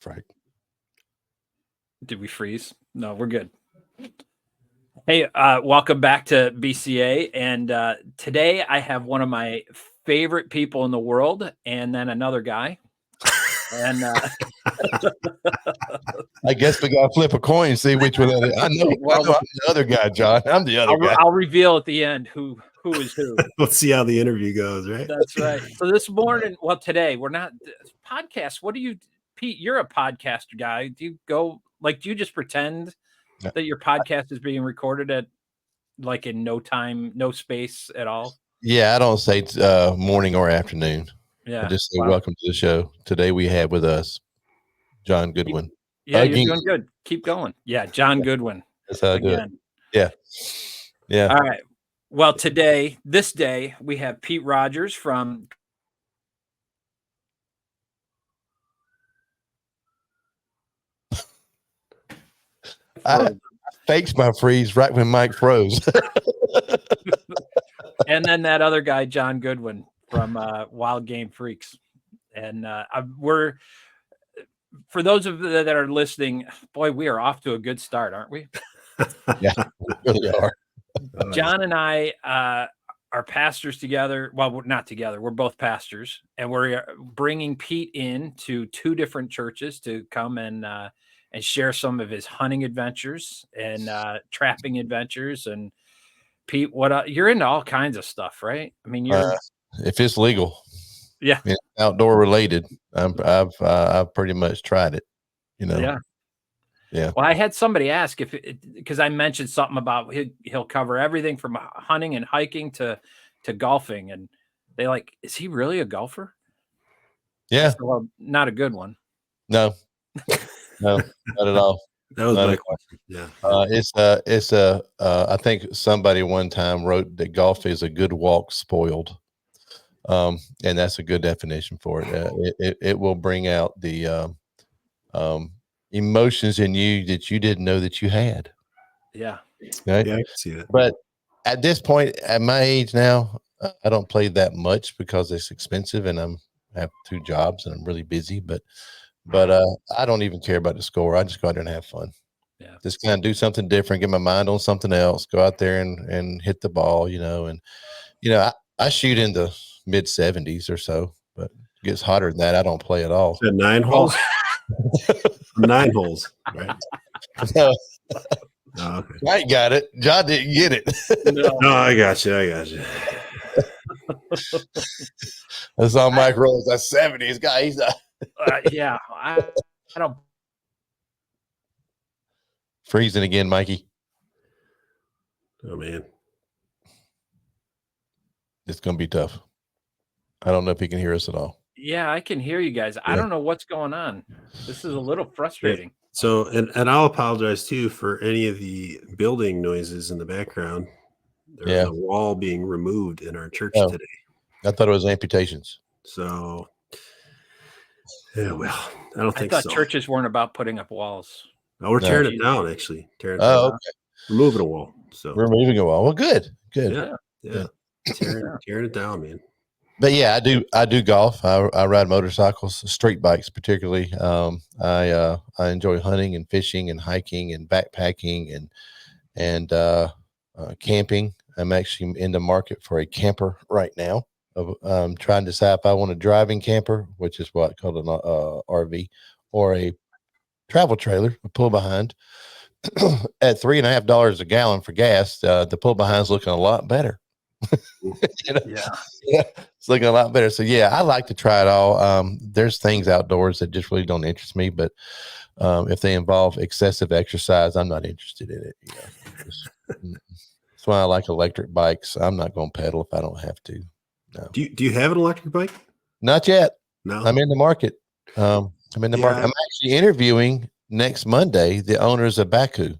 Frank. Did we freeze? No, we're good. Hey, welcome back to BCA. And today I have one of my favorite people in the world, and then another guy. And I guess we got to flip a coin, see which one. I know I'm the other guy, John. I'm the other guy. I'll reveal at the end who is who. Let's see how the interview goes, right? That's right. So this morning, well, today we're not podcast. What do you, Pete? You're a podcaster guy. Do you go do you just pretend that your podcast is being recorded at in no time, no space at all? Yeah, I don't say morning or afternoon. Yeah, I just say welcome to the show. Today we have with us John Goodwin. Yeah, you're doing good. Keep going. Yeah, John Goodwin. That's how I do it. Yeah. Yeah. All right. Well, this day, we have Pete Rogers from I faked my freeze right when Mike froze. And then that other guy, John Goodwin from Wildgame Freaks. And we're, for those of you that are listening, boy, we are off to a good start, aren't we? Yeah, we really are. John and I are pastors together. Well, we're not together. We're both pastors, and we're bringing Pete in to two different churches to come and share some of his hunting adventures and trapping adventures. And Pete, you're into all kinds of stuff, right? I mean, you're if it's legal, yeah, outdoor related. I've pretty much tried it, Yeah. Yeah. Well, I had somebody ask because I mentioned something about he'll cover everything from hunting and hiking to golfing, and they is he really a golfer? Yeah. Well, not a good one. No, not at all. That was my question. Yeah. It's I think somebody one time wrote that golf is a good walk spoiled. And that's a good definition for it. It will bring out the emotions in you that you didn't know that you had. Yeah. Right? Yeah, I can see that. But at this point, at my age now, I don't play that much because it's expensive and I have two jobs and I'm really busy. But I don't even care about the score. I just go out there and have fun. Yeah. Just kind of do something different, get my mind on something else, go out there and hit the ball, and I shoot in the mid 70s or so, but it gets hotter than that. I don't play at all. 9 holes. 9 holes, right? No. Oh, okay. I got it. John didn't get it. No, I got you. That's on Mike Rose. That's 70s guy. He's yeah. I don't. Freezing again, Mikey. Oh man, it's gonna be tough. I don't know if he can hear us at all. Yeah, I can hear you guys. I don't know what's going on. This is a little frustrating. Yeah. So, and I'll apologize too for any of the building noises in the background. There's a wall being removed in our church today. I thought it was amputations. So, yeah, well, I thought churches weren't about putting up walls. No, we're tearing it down, actually. Okay. We're moving a wall. So we're moving a wall. Well, good. Yeah. Tearing it down, man. But yeah, I do golf. I ride motorcycles, street bikes particularly. I enjoy hunting and fishing and hiking and backpacking and camping. I'm actually in the market for a camper right now. I'm trying to decide if I want a driving camper, which is what called an RV, or a travel trailer, a pull behind. At $3.50 a gallon for gas, the pull behind's looking a lot better. Yeah, it's looking a lot better. So yeah, I like to try it all. There's things outdoors that just really don't interest me, but if they involve excessive exercise, I'm not interested in it. That's why I like electric bikes. I'm not going to pedal if I don't have to. No. Do you have an electric bike? Not yet. No, I'm in the market. I'm in the market. I'm actually interviewing next Monday the owners of Baku.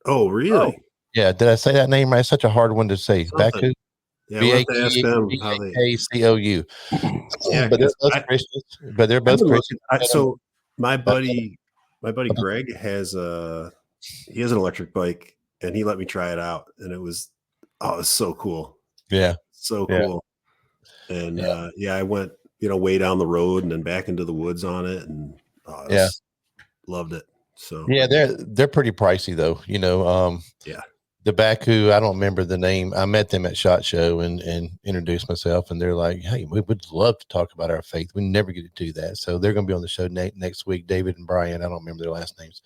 Oh, really? Oh, yeah. Did I say that name right? It's such a hard one to say. Baku. Yeah, we'll have to ask them how they B-A-K-C-O-U. Yeah, but they're both Christians. But they're both Christians. So my buddy Greg has an electric bike, and he let me try it out, and it's so cool. Yeah, so cool. And I went way down the road and then back into the woods on it, and loved it. So Yeah, they're pretty pricey though. yeah. The Baku, I don't remember the name. I met them at SHOT Show and introduced myself, and they're like, "Hey, we would love to talk about our faith. We never get to do that." So they're going to be on the show next week. David and Brian. I don't remember their last names,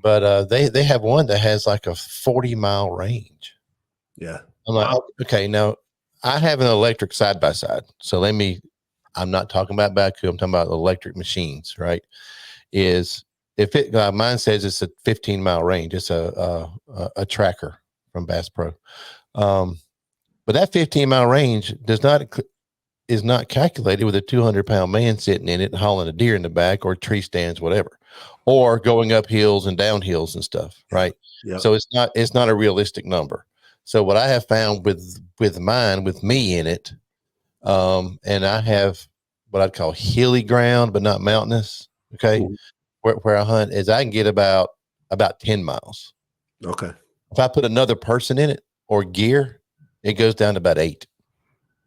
but they have one that has like a 40-mile range. Yeah. I'm like, okay, now I have an electric side by side. So I'm not talking about Baku. I'm talking about electric machines, right? If it mine says it's a 15-mile range, it's a tracker from Bass Pro, but that 15-mile range is not calculated with a 200-pound man sitting in it hauling a deer in the back or tree stands, whatever, or going up hills and down hills and stuff, right? Yeah. So it's not a realistic number. So what I have found with mine, with me in it, and I have what I'd call hilly ground, but not mountainous. Okay. Mhm. Where I hunt is I can get about 10 miles. Okay. If I put another person in it or gear, it goes down to about 8.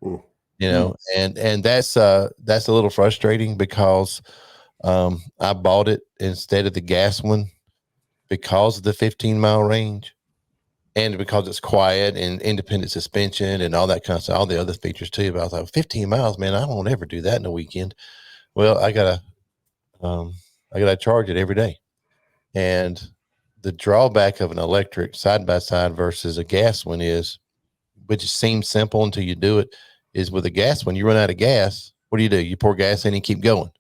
Ooh. And that's a little frustrating because I bought it instead of the gas one because of the 15-mile range and because it's quiet and independent suspension and all that kind of stuff, all the other features too. But I was like, 15 miles, man, I won't ever do that in a weekend. Well, I gotta charge it every day. And the drawback of an electric side by side versus a gas one is, which seems simple until you do it, is with a gas one, you run out of gas. What do? You pour gas in and keep going.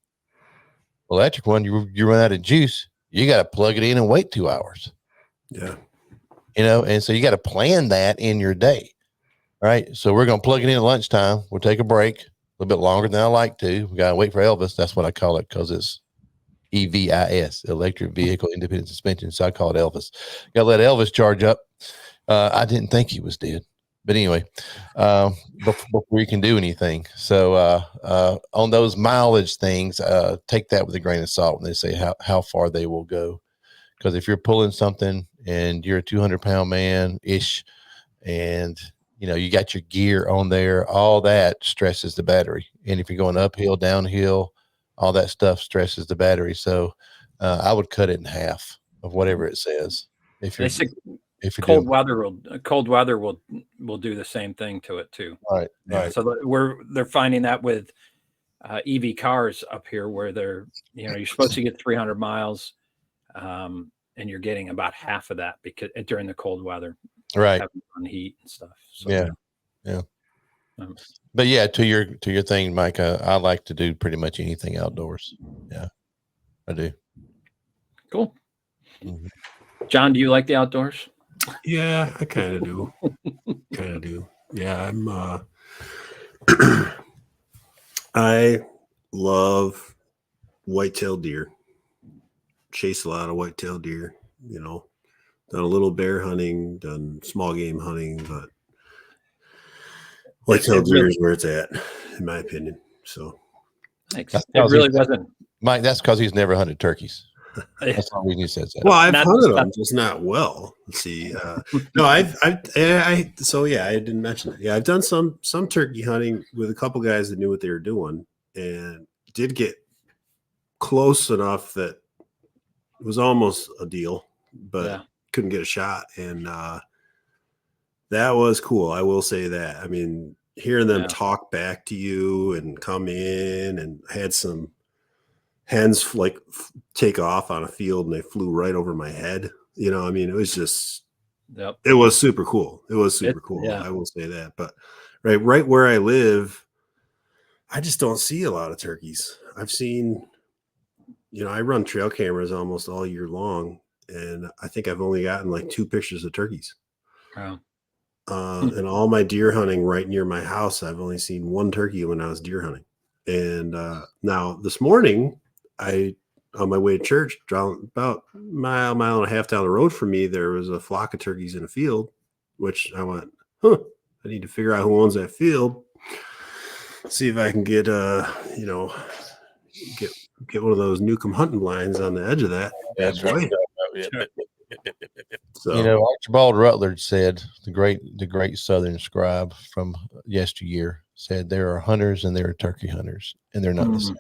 Electric one, you run out of juice. You got to plug it in and wait 2 hours. Yeah. And so you got to plan that in your day. Right. So we're going to plug it in at lunchtime. We'll take a break a little bit longer than I like to. We got to wait for Elvis. That's what I call it because it's EVIS, electric vehicle independent suspension. So I call it Elvis. Got to let Elvis charge up. I didn't think he was dead, but anyway, before you can do anything. So on those mileage things, take that with a grain of salt when they say how far they will go. Because if you're pulling something and you're a 200-pound man ish, and you got your gear on there, all that stresses the battery. And if you're going uphill, downhill, all that stuff stresses the battery. So I would cut it in half of whatever it says. If you're cold weather will do the same thing to it too. Right. Right. So they're finding that with EV cars up here, where you're supposed to get 300 miles, and you're getting about half of that because during the cold weather, right, on heat and stuff. So, yeah. But yeah, to your thing, Mike, I like to do pretty much anything outdoors. Yeah, I do. Cool. Mm-hmm. John, do you like the outdoors? Yeah, I kind of do. Yeah, I'm I love white-tailed deer. Chase a lot of white-tailed deer, done a little bear hunting, done small game hunting, but white-tailed deer is where it's at, in my opinion. So thanks. It really wasn't, Mike. That's because he's never hunted turkeys. That's the reason he says that. Well, I've hunted them, just not well. Let's see. No, I didn't mention it. Yeah, I've done some turkey hunting with a couple guys that knew what they were doing, and did get close enough that it was almost a deal, but couldn't get a shot. And that was cool. I will say that. I mean, hearing them talk back to you and come in, and had some hens take off on a field and they flew right over my head. It was just, it was super cool. It was super cool. Yeah. I will say that. But right where I live, I just don't see a lot of turkeys. I've seen, I run trail cameras almost all year long, and I think I've only gotten like 2 pictures of turkeys. Wow. And all my deer hunting right near my house, I've only seen 1 turkey when I was deer hunting. And now this morning, on my way to church, about a mile and a half down the road from me, there was a flock of turkeys in a field, which I went, I need to figure out who owns that field. See if I can get get one of those Newcomb hunting blinds on the edge of that. That's right. So, Archibald Rutledge said, the great Southern scribe from yesteryear, said there are hunters and there are turkey hunters, and they're not the same.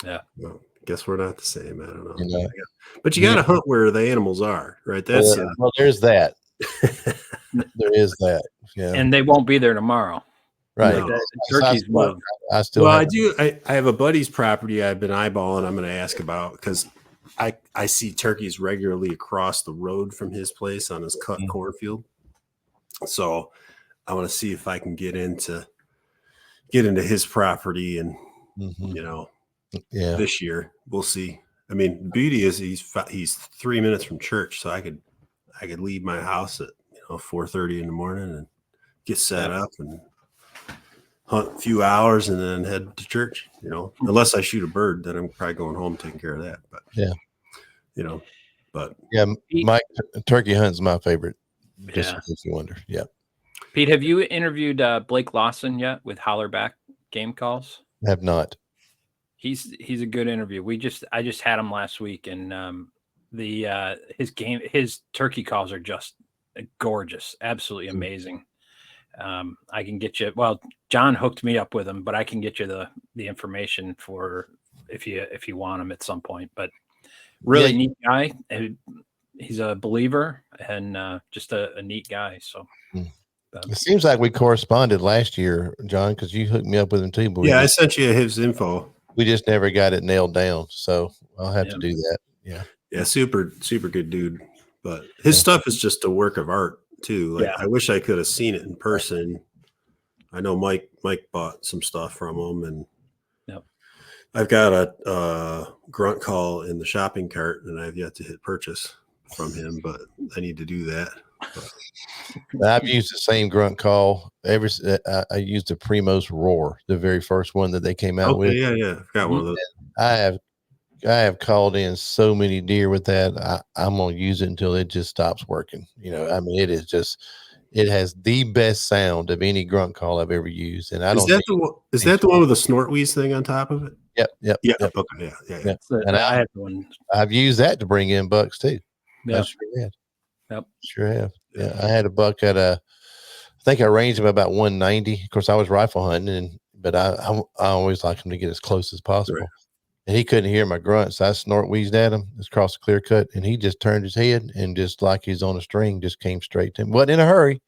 Yeah. Well, guess we're not the same. I don't know. You know? But you got to hunt where the animals are, right? That's Well, there's that. There is that. Yeah. And they won't be there tomorrow. Right. Like the turkeys move. I still well, have, I do. I have a buddy's property I've been eyeballing. I'm going to ask about because I see turkeys regularly across the road from his place on his cut cornfield. So I want to see if I can get into his property and this year we'll see. I mean, the beauty is he's 3 minutes from church, so I could leave my house at 4:30 in the morning and get set up and hunt a few hours and then head to church. Unless I shoot a bird, then I'm probably going home taking care of that. But Mike, turkey hunt's my favorite. Just Yeah. in case you wonder. Yeah. Pete, have you interviewed Blake Lawson yet with Hollerback Game Calls? Have not. He's a good interview. I just had him last week, and his turkey calls are just gorgeous, absolutely amazing. I can get you. Well, John hooked me up with him, but I can get you the information for if you want him at some point. But really neat guy. He's a believer and just a neat guy. So it seems like we corresponded last year, John, because you hooked me up with him too. But I sent you his info. We just never got it nailed down, so I'll have to do that. Yeah, super good dude. But his stuff is just a work of art too. Like I wish I could have seen it in person. I know Mike bought some stuff from him, and I've got a grunt call in the shopping cart, and I've yet to hit purchase from him, but I need to do that. I've used the same grunt call. I used the Primos Roar, the very first one that they came out with. Yeah, I've got one of those. I have called in so many deer with that. I'm gonna use it until it just stops working. I mean, it has the best sound of any grunt call I've ever used. And is that the one with the snort wheeze thing on top of it? Yep. Okay, yeah. And I had one. I've used that to bring in bucks too. Yeah. I sure have. Yep. Sure have. Yeah. I had a buck at I think I ranged him about 190. Of course, I was rifle hunting, but I always like him to get as close as possible. Right. And he couldn't hear my grunts. So I snort wheezed at him across the clear cut, and he just turned his head and just like he's on a string, just came straight to him. Wasn't in a hurry.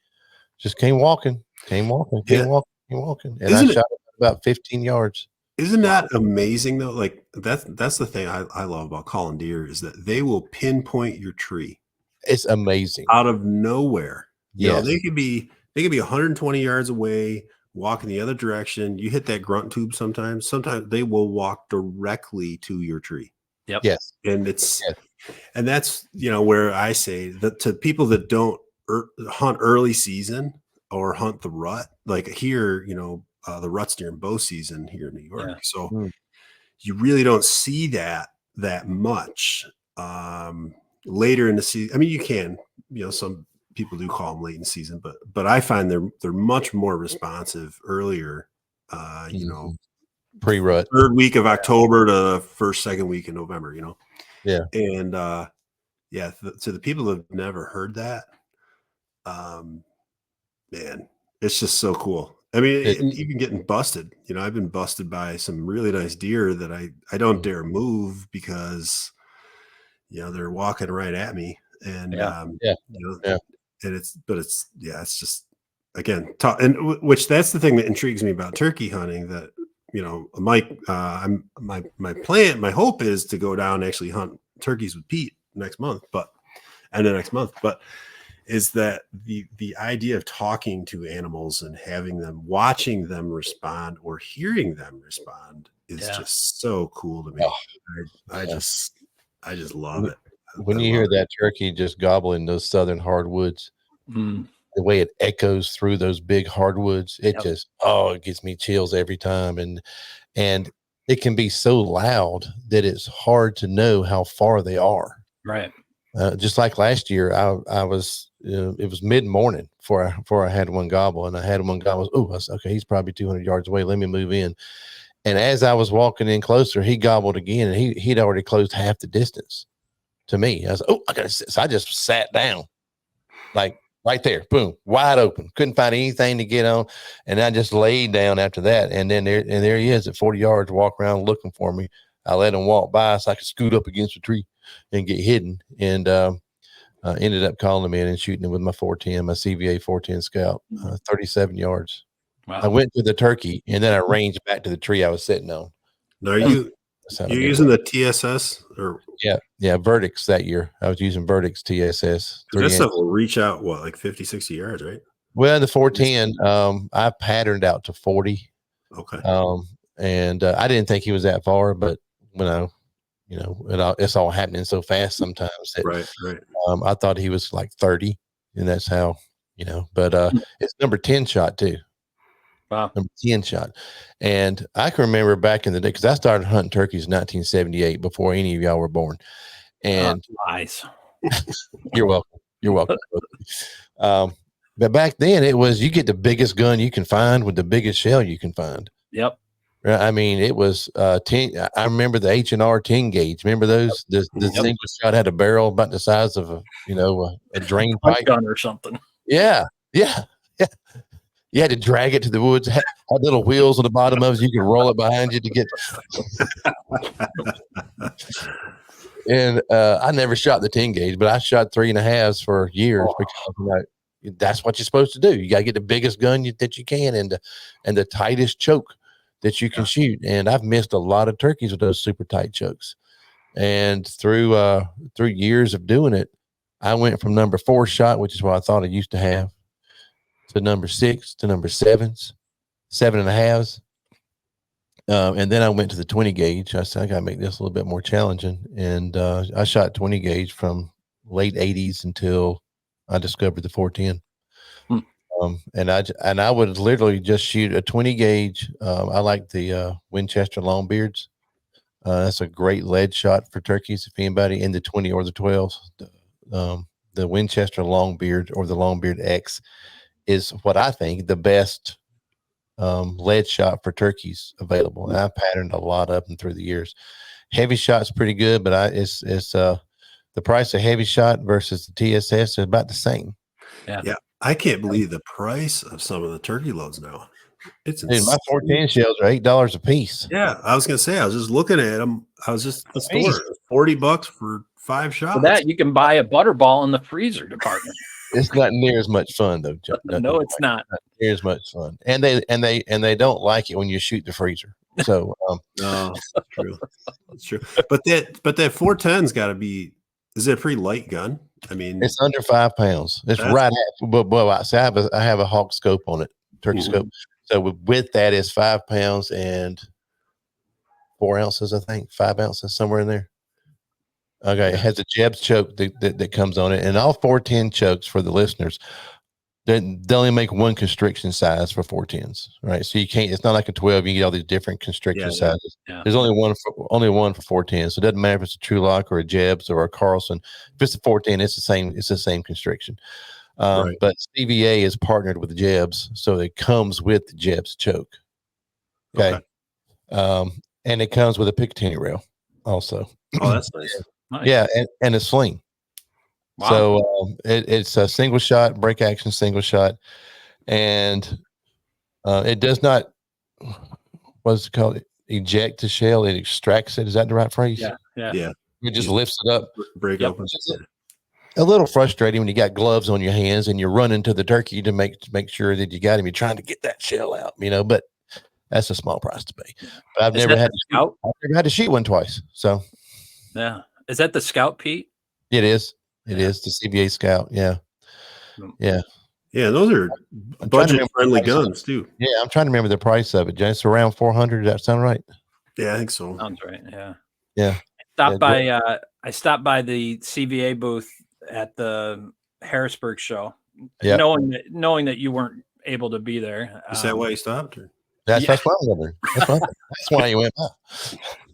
Just came walking. And I shot him about 15 yards. Isn't that amazing though? Like that's the thing I love about calling deer is that they will pinpoint your tree. It's amazing. Out of nowhere. They could be 120 yards away, walking the other direction. You hit that grunt tube sometimes they will walk directly to your tree. Yep. Yes. And and that's where I say that to people that don't hunt early season or hunt the rut, like here, the rut's during bow season here in New York. Yeah. So you really don't see that much later in the season. I mean, you can, some people do call them late in season, but I find they're much more responsive earlier, pre-rut, third week of October to second week in November, Yeah. And to the people that have never heard that, man, it's just so cool. I mean, and even getting busted, I've been busted by some really nice deer that I don't dare move because, they're walking right at me, and and it's just again, and which that's the thing that intrigues me about turkey hunting. That Mike, my hope is to go down and actually hunt turkeys with Pete next month, but is that the idea of talking to animals and having them, watching them respond or hearing them respond is just so cool to me. I just love it. When you hear that turkey just gobbling those southern hardwoods, the way it echoes through those big hardwoods, it just, it gives me chills every time. And it can be so loud that it's hard to know how far they are. Right. Just like last year, I was, it was mid-morning before I had one gobble, and I had one gobble. Oh, I was, okay, he's probably 200 yards away. Let me move in. And as I was walking in closer, he gobbled again, and he'd already closed half the distance to me. I was, I got to sit. So I just sat down, like right there, boom, wide open. Couldn't find anything to get on, and I just laid down after that. And then there he is at 40 yards, walking around looking for me. I let them walk by so I could scoot up against a tree and get hidden. And ended up calling them in and shooting them with my 410, my CVA 410 Scout, 37 yards. Wow. I went to the turkey and then I ranged back to the tree I was sitting on. Now, are you're using the TSS or yeah, verdicts that year. I was using verdicts TSS. That stuff will reach out like 50, 60 yards, right? Well, the 410, I patterned out to 40. Okay. And I didn't think he was that far, but when it's all happening so fast sometimes that right. I thought he was like 30, and that's how, but it's number 10 shot too. Wow. Number 10 shot. And I can remember back in the day, because I started hunting turkeys in 1978 before any of y'all were born. And nice. You're welcome. You're welcome. But back then it was, you get the biggest gun you can find with the biggest shell you can find. Yep. I mean, it was 10. I remember the H&R 10 gauge. Remember those? The single shot had a barrel about the size of a drain pipe gun or something. Yeah. You had to drag it to the woods. Had little wheels on the bottom of it. You could roll it behind you to get. And I never shot the 10 gauge, but I shot 3.5s for years because that's what you're supposed to do. You got to get the biggest gun that you can and the tightest choke that you can shoot. And I've missed a lot of turkeys with those super tight chokes. And through years of doing it, I went from number 4 shot, which is what I thought I used to have, to number 6, to number 7s, 7.5s. And then I went to the 20 gauge. I said, I got to make this a little bit more challenging. And I shot 20 gauge from late 80s until I discovered the 410. And I would literally just shoot a 20 gauge. I like the Winchester Longbeards. That's a great lead shot for turkeys. If anybody in the 20 or the 12s, the Winchester Longbeard or the Longbeard X is what I think the best lead shot for turkeys available. And I patterned a lot of them through the years. Heavy shot's pretty good, but it's the price of heavy shot versus the TSS is about the same. Yeah. I can't believe the price of some of the turkey loads now. It's insane. Dude, my 410 shells are $8 a piece. Yeah, I was gonna say, I was just looking at them. I was just at the store, $40 for 5 shots. For that, you can buy a butterball in the freezer department. It's not near as much fun though. No, it's not near as much fun. And they don't like it when you shoot the freezer. So no, that's true. That's true. But that 410's got to be. Is it a pretty light gun? I mean, it's under 5 pounds. It's right at. But I have a hawk scope on it, turkey scope. So with that is 5 pounds and 4 ounces. I think 5 ounces somewhere in there. Okay, it has a Jeb's choke that comes on it, and all 410 chokes for the listeners. They only make one constriction size for 410s, right? So you can't. It's not like a 12. You get all these different constriction sizes. Yeah. There's only one for 410. So it doesn't matter if it's a True Lock or a Jeb's or a Carlson. If it's a 410, it's the same. It's the same constriction. But CVA is partnered with Jeb's, so it comes with the Jeb's choke. Okay. And it comes with a Picatinny rail also. Oh, that's nice. Nice. Yeah, and a sling. Wow. So it's a single shot, break action single shot, and it does not, what's it called? Eject the shell. It extracts it. Is that the right phrase? Yeah. It just lifts it up. Break open. A little frustrating when you got gloves on your hands and you're running to the turkey to make sure that you got him. You're trying to get that shell out, but that's a small price to pay. But I've never had to shoot one twice. So yeah. Is that the Scout, Pete? It is. It is the CVA Scout. Yeah. Yeah. Those are budget-friendly guns too. Yeah, I'm trying to remember the price of it. It's around $400. Does that sound right? Yeah, I think so. Sounds right. Yeah. Yeah. I stopped by the CVA booth at the Harrisburg show, knowing that you weren't able to be there. Is that why you stopped? Or? That's why that's why you went by.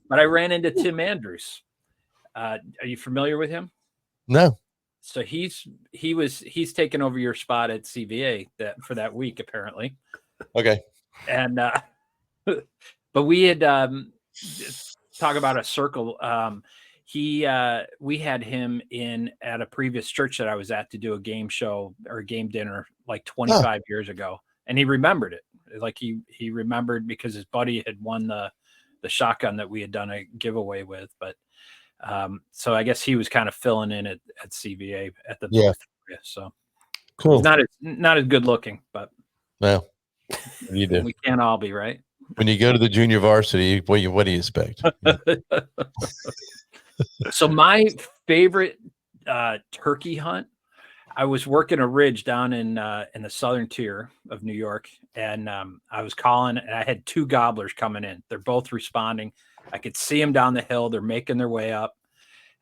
But I ran into Tim Andrews. Are you familiar with him? No. So he's taken over your spot at CVA for that week apparently. Okay. And but we had talk about a circle. We had him in at a previous church that I was at to do a game show or a game dinner like 25 years ago, and he remembered it. Like he remembered because his buddy had won the shotgun that we had done a giveaway with. But so I guess he was kind of filling in at CVA at the booth area. So Cool. he's not as good looking, but well, you do. We can't all be, right? When you go to the junior varsity, what do you expect? So my favorite turkey hunt, I was working a ridge down in the southern tier of New York, and I was calling, and I had 2 gobblers coming in. They're both responding. I could see them down the hill. They're making their way up,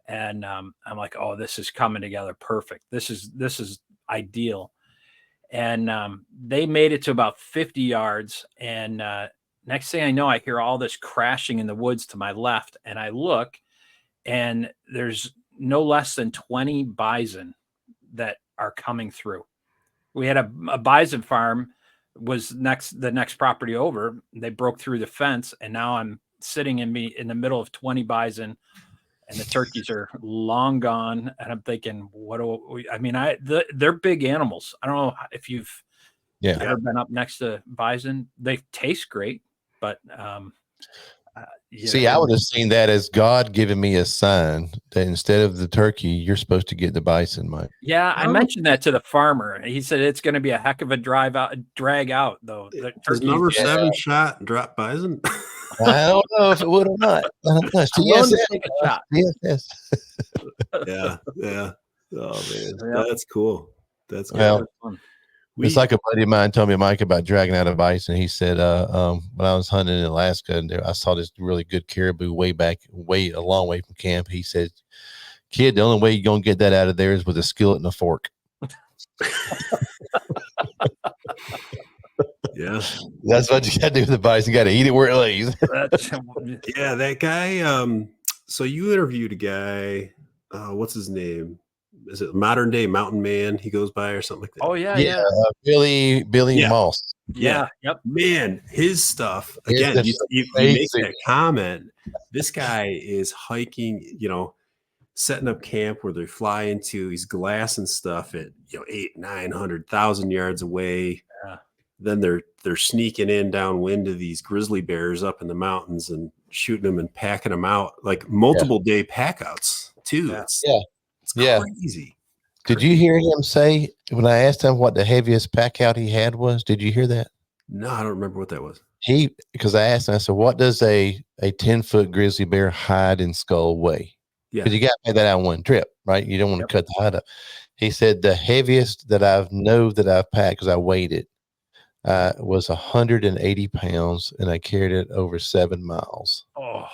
and I'm like, oh, this is coming together perfect. This is ideal. And they made it to about 50 yards, and next thing I know, I hear all this crashing in the woods to my left, and I look, and there's no less than 20 bison that are coming through. We had a bison farm was the next property over. They broke through the fence, and now I'm sitting in the middle of 20 bison, and the turkeys are long gone. And I'm thinking, they're big animals. I don't know if you've ever been up next to bison. They taste great, but see, I would have seen that as God giving me a sign that instead of the turkey, you're supposed to get the bison, Mike. Yeah, I mentioned that to the farmer. He said it's going to be a heck of a drag out, though. Does number 7 shot and drop bison? I don't know if it would or not. Take a shot. Yes. Yeah. Oh man, that's cool. That's good. Well, it's like a buddy of mine told me, Mike, about dragging out a bison. He said, when I was hunting in Alaska, and I saw this really good caribou a long way from camp. He said, "Kid, the only way you're gonna get that out of there is with a skillet and a fork." Yeah, that's what you gotta do with the bison. You gotta eat it where it lays. Yeah, that guy. So you interviewed a guy. What's his name? Is it Modern Day Mountain Man? He goes by or something like that. Oh yeah. Billy Moss. Yeah. Yep. Man, his stuff again. You make that comment. This guy is hiking. Setting up camp where they fly into. He's glassing stuff at 800-900,000 yards away. Yeah. Then they're sneaking in downwind to these grizzly bears up in the mountains and shooting them and packing them out, like multiple day packouts too. Yeah. It's crazy. Did you hear him say when I asked him what the heaviest pack out he had was? Did you hear that? No, I don't remember what that was. Because I asked him, I said, what does a 10-foot grizzly bear hide and skull weigh? Yeah. Because you got to pay that out in one trip, right? You don't want to cut the hide up. He said the heaviest that I've packed, because I weighed it, was 180 pounds, and I carried it over 7 miles. Oh,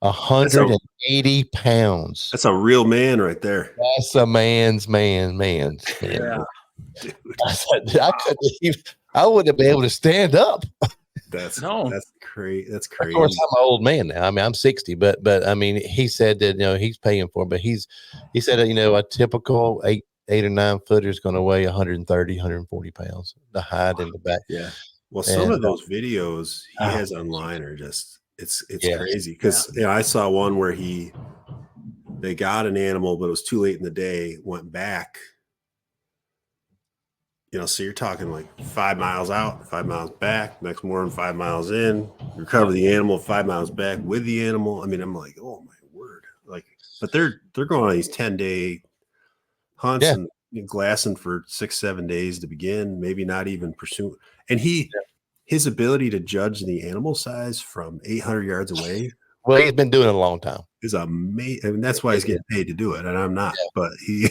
180 pounds. That's a real man right there. That's a man's man. yeah. Dude. I wouldn't be able to stand up. That's crazy. That's crazy. Of course, I'm an old man now. I mean, I'm 60, but I mean, he said that he's paying for it, but he said a typical 8 or 9 footer is going to weigh 130, 140 pounds. The hide and the back. Yeah. Well, some of those videos he has online are just it's crazy because I saw one where they got an animal, but it was too late in the day. Went back. So you're talking like 5 miles out, 5 miles back. Next morning, 5 miles in. Recover the animal, 5 miles back with the animal. I mean, I'm like, oh my word! But they're going on these 10-day hunts and glassing for 6-7 days to begin. Maybe not even pursuing. And his ability to judge the animal size from 800 yards away. Well, he's been doing it a long time. Is amazing. I mean, that's why he's getting paid to do it, and I'm not. But he.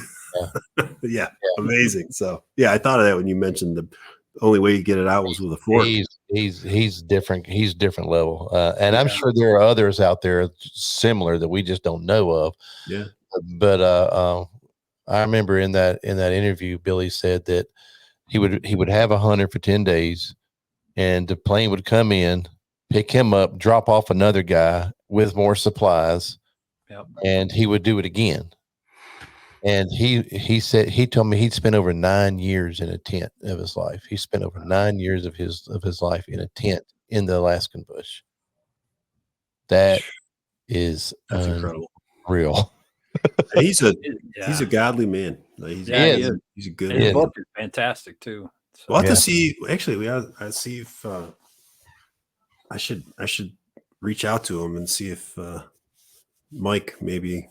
Amazing. So I thought of that when you mentioned the only way you get it out was with a fork. He's different. He's different level, and I'm sure there are others out there similar that we just don't know of. Yeah. But I remember in that interview, Billy said that he would have a hunter for 10 days, and the plane would come in, pick him up, drop off another guy with more supplies, and he would do it again. And he told me he'd spent over 9 years in a tent of his life. He spent over 9 years of his life in a tent in the Alaskan bush. That's incredible. Real. He's a godly man. He's a good man. The book is fantastic too. So, we'll have to see. Actually, I see if I should reach out to him and see if Mike maybe,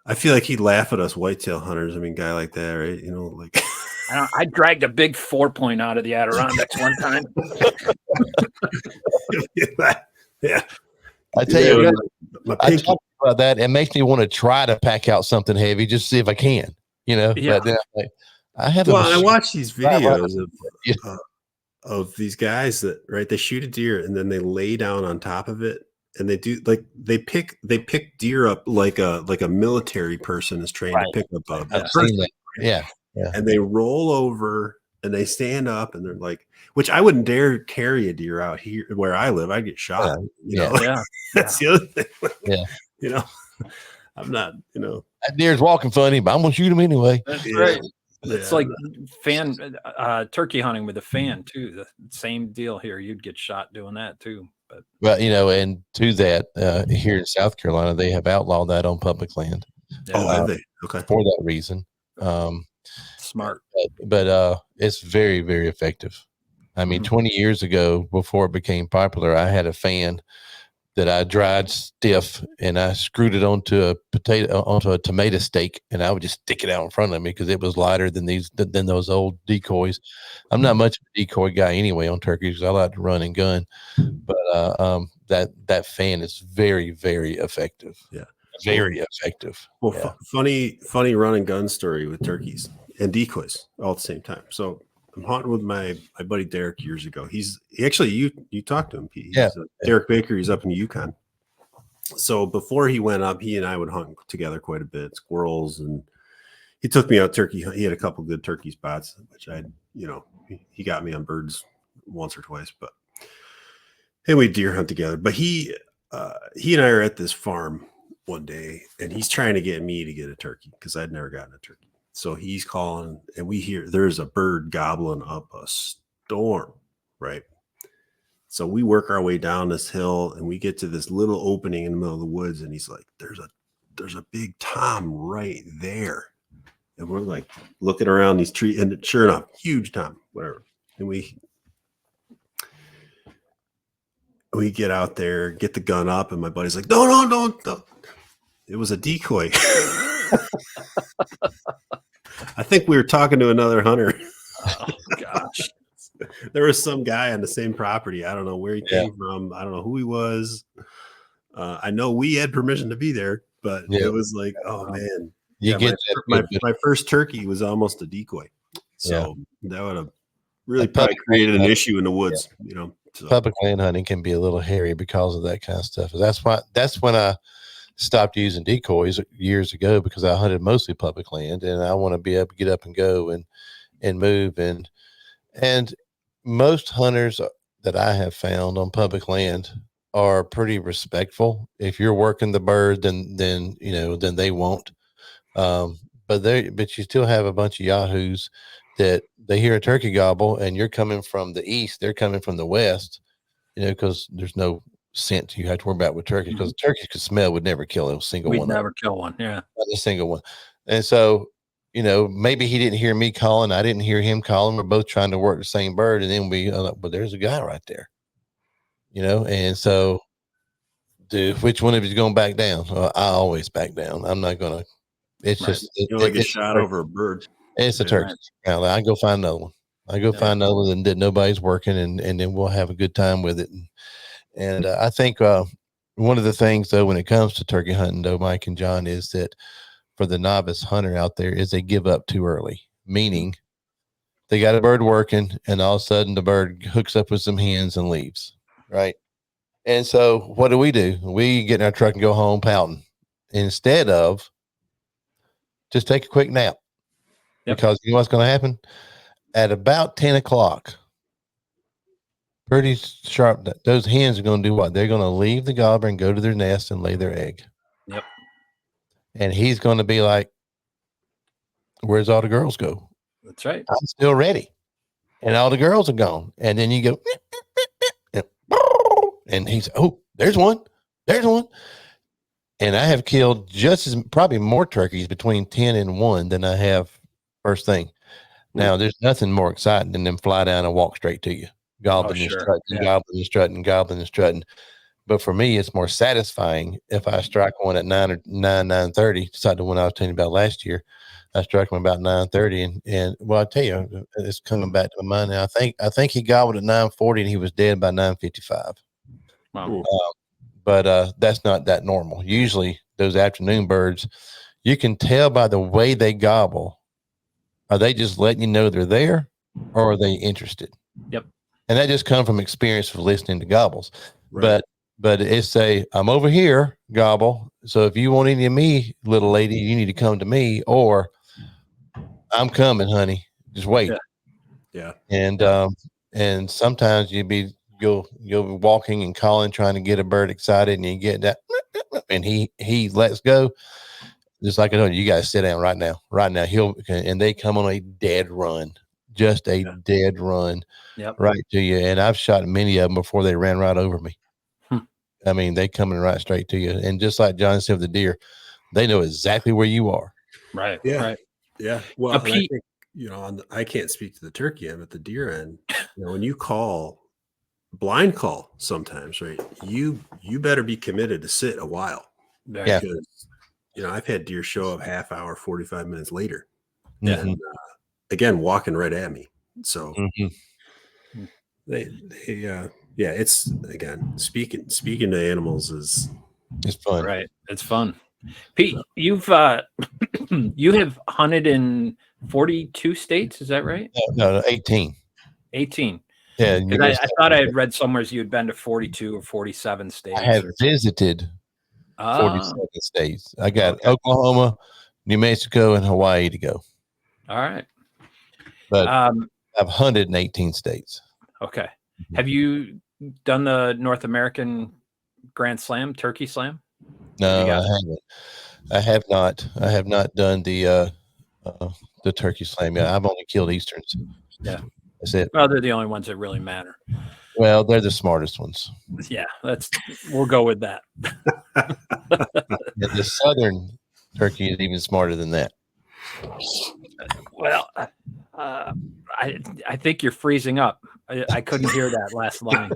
I feel like he'd laugh at us whitetail hunters. I mean, guy like that, right? Like I dragged a big 4-point out of the Adirondacks one time. yeah. I tell you, I talk about that. It makes me want to try to pack out something heavy just to see if I can, Yeah. But then I have. Well, I watch these videos of these guys that they shoot a deer and then they lay down on top of it, and they do they pick deer up like a military person is trained to pick up a person. Yeah. And they roll over and they stand up and they're like, which I wouldn't dare carry a deer out here where I live. I'd get shot. That's the other thing. I'm not, that deer's walking funny, but I'm gonna shoot him anyway. That's right. It's like turkey hunting with a fan too. The same deal here. You'd get shot doing that too. But well, and to that, here in South Carolina, they have outlawed that on public land. Have they? Okay. For that reason. Smart. But it's very, very effective. I mean, 20 years ago, before it became popular, I had a fan that I dried stiff and I screwed it onto a tomato steak, and I would just stick it out in front of me because it was lighter than those old decoys. I'm not much of a decoy guy anyway on turkeys because I like to run and gun, but that fan is very, very effective. Yeah, very effective. Well, funny run and gun story with turkeys and decoys all at the same time. So I'm hunting with my buddy Derek years ago. You talked to him, Pete. Derek Baker. He's up in Yukon. So before he went up, he and I would hunt together quite a bit, squirrels, and he took me out turkey. He had a couple good turkey spots, which he got me on birds once or twice, and we deer hunt together. But he and I are at this farm one day, and he's trying to get me to get a turkey because I'd never gotten a turkey. So he's calling, and we hear there's a bird gobbling up a storm, right? So we work our way down this hill, and we get to this little opening in the middle of the woods, and he's like, "There's a big tom right there," and we're like looking around these trees, and sure enough, huge tom, whatever. And we get out there, get the gun up, and my buddy's like, "No, don't." It was a decoy. I think we were talking to another hunter. Oh gosh. There was some guy on the same property. I don't know where he came from. I don't know who he was. I know we had permission to be there, but it was like, oh man. My first turkey was almost a decoy. So that would have really probably created an issue in the woods, So. Public land hunting can be a little hairy because of that kind of stuff. That's when I stopped using decoys years ago, because I hunted mostly public land and I want to be able to get up and go and move. And most hunters that I have found on public land are pretty respectful. If you're working the bird, then they won't. But you still have a bunch of yahoos that they hear a turkey gobble and you're coming from the east, they're coming from the west, because there's no scent you have to worry about with turkeys, because turkeys could smell, would never kill a single one. We'd never kill one. Yeah. Not a single one. And so, maybe he didn't hear me calling. I didn't hear him calling. We're both trying to work the same bird. And then but there's a guy right there, and so which one of you is going back down? Well, I always back down. I'm not going to, it's just, get shot over a bird. It's a turkey. Right. I go find another one. Find another one that nobody's working, and then we'll have a good time with it. And I think one of the things, though, when it comes to turkey hunting, though, Mike and John, is that for the novice hunter out there, is they give up too early, meaning they got a bird working, and all of a sudden the bird hooks up with some hens and leaves, right? And so what do? We get in our truck and go home pouting instead of just take a quick nap. Yep. Because you know what's going to happen? At about 10 o'clock, pretty sharp, those hens are going to do what? They're going to leave the gobbler and go to their nest and lay their egg. Yep. And he's going to be like, where's all the girls go? That's right. I'm still ready. And all the girls are gone. And then you go, and he's, there's one. And I have killed probably more turkeys between 10 and 1 than I have first thing. Now, there's nothing more exciting than them fly down and walk straight to you. gobbling and sure. strutting, Yeah. gobbling and strutting, gobbling and strutting. But for me, it's more satisfying if I strike one at 9:30. Just like the one I was telling you about last year. I struck him about 9:30, and well, I tell you, it's coming back to my mind now. I think he gobbled at 9:40, and he was dead by 9:55. Wow. But that's not that normal. Usually, those afternoon birds, you can tell by the way they gobble. Are they just letting you know they're there, or are they interested? Yep. And that just comes from experience of listening to gobbles. Right. But it's I'm over here, gobble. So if you want any of me, little lady, you need to come to me, or I'm coming, honey. Just wait. Yeah. And sometimes you'll be walking and calling, trying to get a bird excited, and you get that, and he lets go. Just like I know, you guys sit down right now. Right now, and they come on a dead run, just a dead run, right to you. And I've shot many of them before they ran right over me. I mean, they coming right straight to you. And just like John said, with the deer, they know exactly where you are. Right. Yeah. Right. Yeah. Well, and Pete, I think, I can't speak to the turkey end, but the deer end, when you blind call sometimes, right? You better be committed to sit a while. yeah. Because, I've had deer show up half hour, 45 minutes later. Yeah. And again, walking right at me. So it's again, speaking to animals it's fun. Right. It's fun. Pete, you've you have hunted in 42 states, is that right? No, 18. 18. Yeah. I thought I had read somewhere you had been to 42 or 47 states. I have visited 47 states. I got Oklahoma, New Mexico, and Hawaii to go. All right. But I've hunted in 18 states. Okay. Have you done the North American Grand Slam, Turkey Slam? No, I haven't. I have not. I have not done the Turkey Slam yet. I've only killed Easterns. Yeah. That's it. Well, they're the only ones that really matter. Well, they're the smartest ones. Yeah, we'll go with that. The Southern turkey is even smarter than that. Well, I think you're freezing up. I couldn't hear that last line.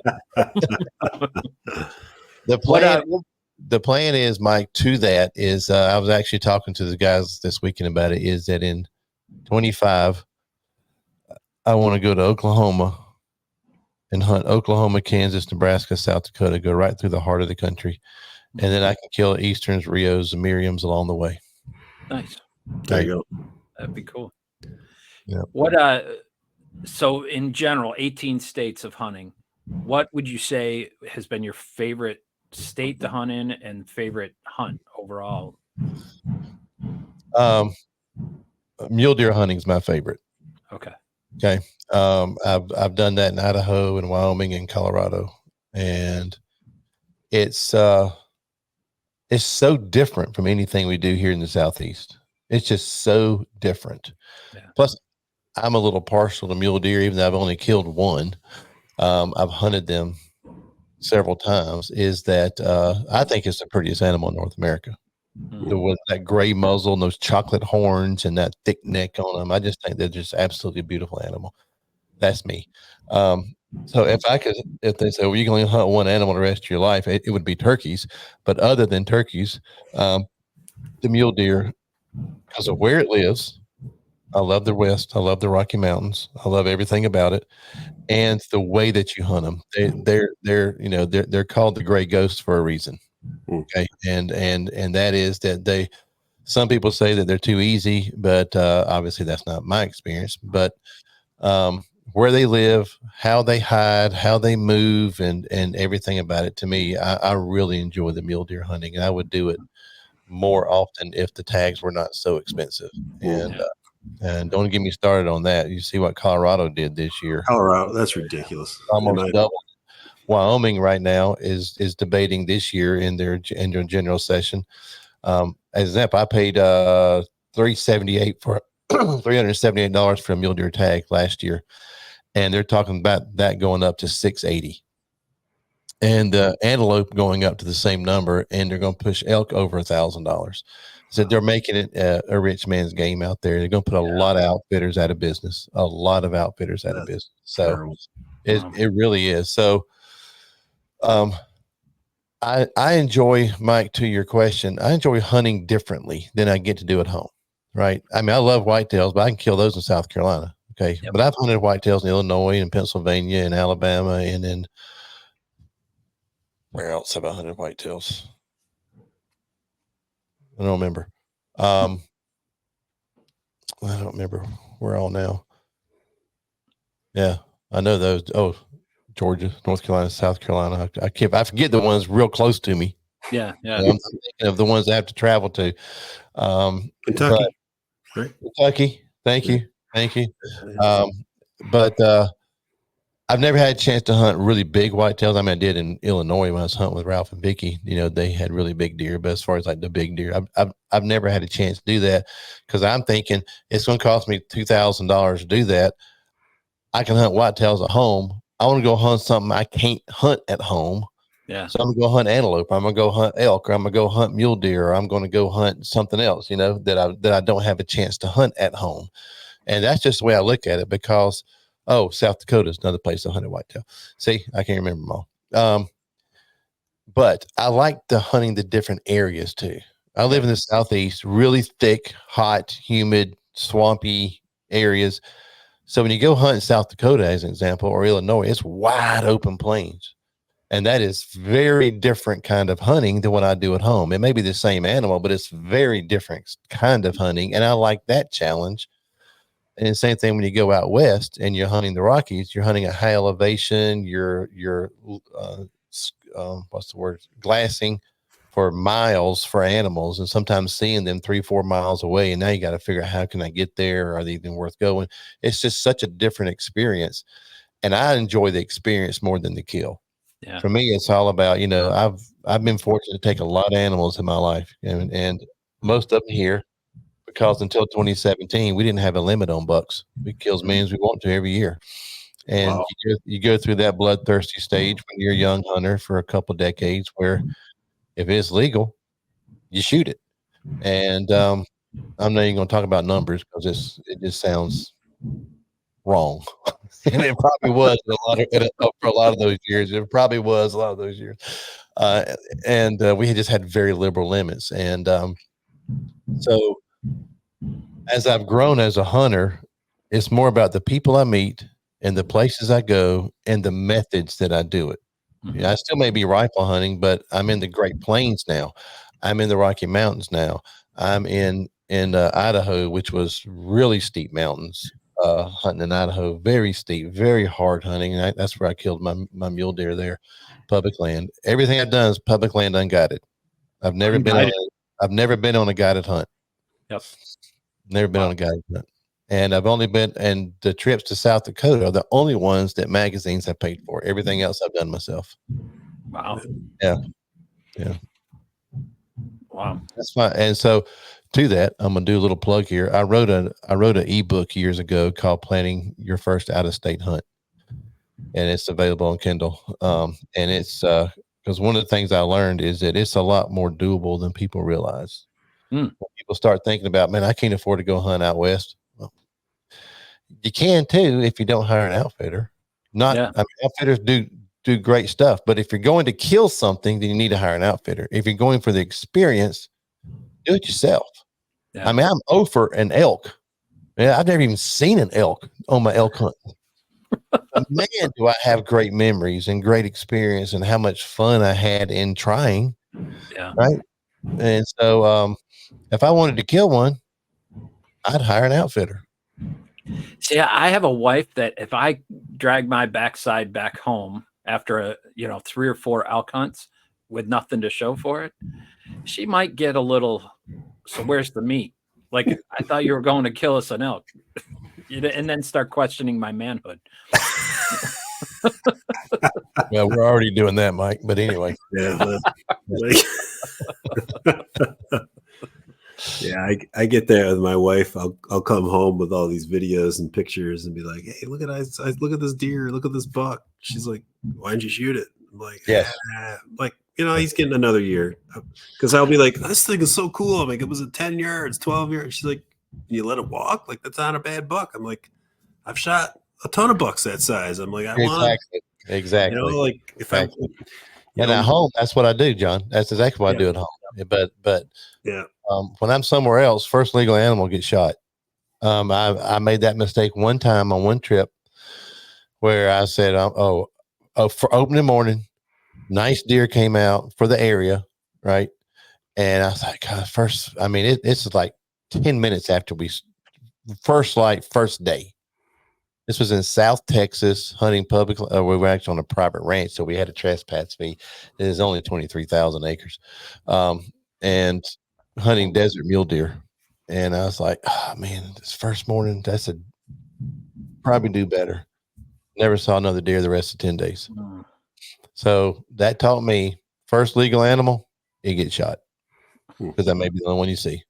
The plan is, Mike, to that is I was actually talking to the guys this weekend about it, is that in 25, I want to go to Oklahoma and hunt Oklahoma, Kansas, Nebraska, South Dakota, go right through the heart of the country. And then I can kill Easterns, Rios, and Miriams along the way. Nice. There you go. That'd be cool. Yeah. So in general, 18 states of hunting, what would you say has been your favorite state to hunt in and favorite hunt overall? Mule deer hunting is my favorite. Okay. I've done that in Idaho and Wyoming and Colorado, and it's so different from anything we do here in the Southeast. It's just so different. Yeah. Plus, I'm a little partial to mule deer, even though I've only killed one. I've hunted them several times. Is that I think it's the prettiest animal in North America. With that gray muzzle and those chocolate horns and that thick neck on them, I just think they're just absolutely beautiful animal. That's me. So if they say, well, you can only hunt one animal the rest of your life, it would be turkeys. But other than turkeys, the mule deer, because of where it lives, I love the West. I love the Rocky Mountains. I love everything about it, and the way that you hunt them. They're called the gray ghosts for a reason. Okay, and that is that some people say that they're too easy, but obviously that's not my experience. But where they live, how they hide, how they move, and everything about it, to me, I really enjoy the mule deer hunting, and I would do it more often if the tags were not so expensive. And don't get me started on that. You see what Colorado did this year. Colorado, that's ridiculous. Almost double. Wyoming right now is debating this year in their general session. As an example, I paid $378 for $378 for a mule deer tag last year, and they're talking about that going up to $680, and antelope going up to the same number, and they're going to push elk over $1,000. So they're making it a rich man's game out there. They're going to put a lot of outfitters out of business. So Wow. It really is. So, I enjoy, Mike, to your question, I enjoy hunting differently than I get to do at home. Right. I mean, I love whitetails, but I can kill those in South Carolina. Okay. Yep. But I've hunted whitetails in Illinois and Pennsylvania and Alabama. And then where else have I hunted whitetails? I don't remember. I don't remember where all now. Yeah. I know those. Oh, Georgia, North Carolina, South Carolina. I forget the ones real close to me. Yeah. I'm thinking of the ones I have to travel to. Kentucky, right? Kentucky. Thank you. But I've never had a chance to hunt really big whitetails. I mean, I did in Illinois when I was hunting with Ralph and Vicky. You know, they had really big deer. But as far as like the big deer, I've never had a chance to do that because I'm thinking it's going to cost me $2,000 to do that. I can hunt whitetails at home. I want to go hunt something I can't hunt at home. Yeah. So I'm gonna go hunt antelope. I'm gonna go hunt elk, or I'm gonna go hunt mule deer, or I'm gonna go hunt something else, you know, that I don't have a chance to hunt at home. And that's just the way I look at it because, South Dakota is another place I hunted whitetail. See, I can't remember them all. But I like the hunting the different areas too. I live in the Southeast, really thick, hot, humid, swampy areas. So when you go hunt in South Dakota, as an example, or Illinois, it's wide open plains. And that is very different kind of hunting than what I do at home. It may be the same animal, but it's very different kind of hunting. And I like that challenge. And the same thing when you go out west and you're hunting the Rockies, you're hunting at high elevation, you're what's the word? Glassing for miles for animals, and sometimes seeing them 3-4 miles away. And now you got to figure out, how can I get there? Are they even worth going? It's just such a different experience. And I enjoy the experience more than the kill. Yeah. For me, it's all about, you know, I've been fortunate to take a lot of animals in my life, and most of them here, because until 2017, we didn't have a limit on bucks. We kill as many as we want to every year. And Wow. you go through that bloodthirsty stage when you're a young hunter for a couple decades, where if it's legal, you shoot it. And I'm not even going to talk about numbers because it just sounds wrong. And it probably was for a lot of those years. It probably was a lot of those years. And we had just had very liberal limits. And so as I've grown as a hunter, it's more about the people I meet and the places I go and the methods that I do it. Mhm. Yeah, I still may be rifle hunting, but I'm in the Great Plains now. I'm in the Rocky Mountains now. I'm in Idaho, which was really steep mountains. Hunting in Idaho, very steep, very hard hunting. And that's where I killed my mule deer there, public land. Everything I've done is public land unguided. I've never been on a guided hunt. Yep. Never been on a guided hunt. And I've only been, and the trips to South Dakota are the only ones that magazines have paid for. Everything else I've done myself. Wow. Yeah. Wow. That's fine. And so to that, I'm gonna do a little plug here. I wrote an ebook years ago called Planning Your First Out of State Hunt. And it's available on Kindle. And it's because one of the things I learned is that it's a lot more doable than people realize. When people start thinking about, man, I can't afford to go hunt out west. Well, you can too if you don't hire an outfitter. I mean, outfitters do great stuff, but if you're going to kill something, then you need to hire an outfitter. If you're going for the experience, do it yourself. Yeah. I mean, I'm over an elk. Yeah, I've never even seen an elk on my elk hunt. But man, do I have great memories and great experience and how much fun I had in trying. Yeah. Right. And so if I wanted to kill one, I'd hire an outfitter. See, I have a wife that if I drag my backside back home after 3 or 4 elk hunts with nothing to show for it, she might get a little, so where's the meat? Like, I thought you were going to kill us an elk. And then start questioning my manhood. Well, we're already doing that, Mike. But anyway. Yeah. Yeah, I get there with my wife. I'll come home with all these videos and pictures and be like, "Hey, look at this deer, look at this buck." She's like, "Why didn't you shoot it?" I'm like, yes, like he's getting another year, because I'll be like, "This thing is so cool." I'm like, "It was at 10 yards, 12 yards." She's like, "You let it walk? Like that's not a bad buck." I'm like, "I've shot a ton of bucks that size. I'm like, I want exactly. You know, like if I and at home, that's what I do, John. That's exactly what I do at home. But when I'm somewhere else, first legal animal gets shot. I made that mistake one time on one trip where I said, for opening morning, nice deer came out for the area, right? And I was like, God, it's like 10 minutes after we first day. This was in South Texas, hunting public. We were actually on a private ranch, so we had a trespass fee. It is only 23,000 acres, and hunting desert mule deer. And I was like, oh, man, this first morning, probably do better. Never saw another deer the rest of 10 days. So that taught me first legal animal, it gets shot because that may be the only one you see.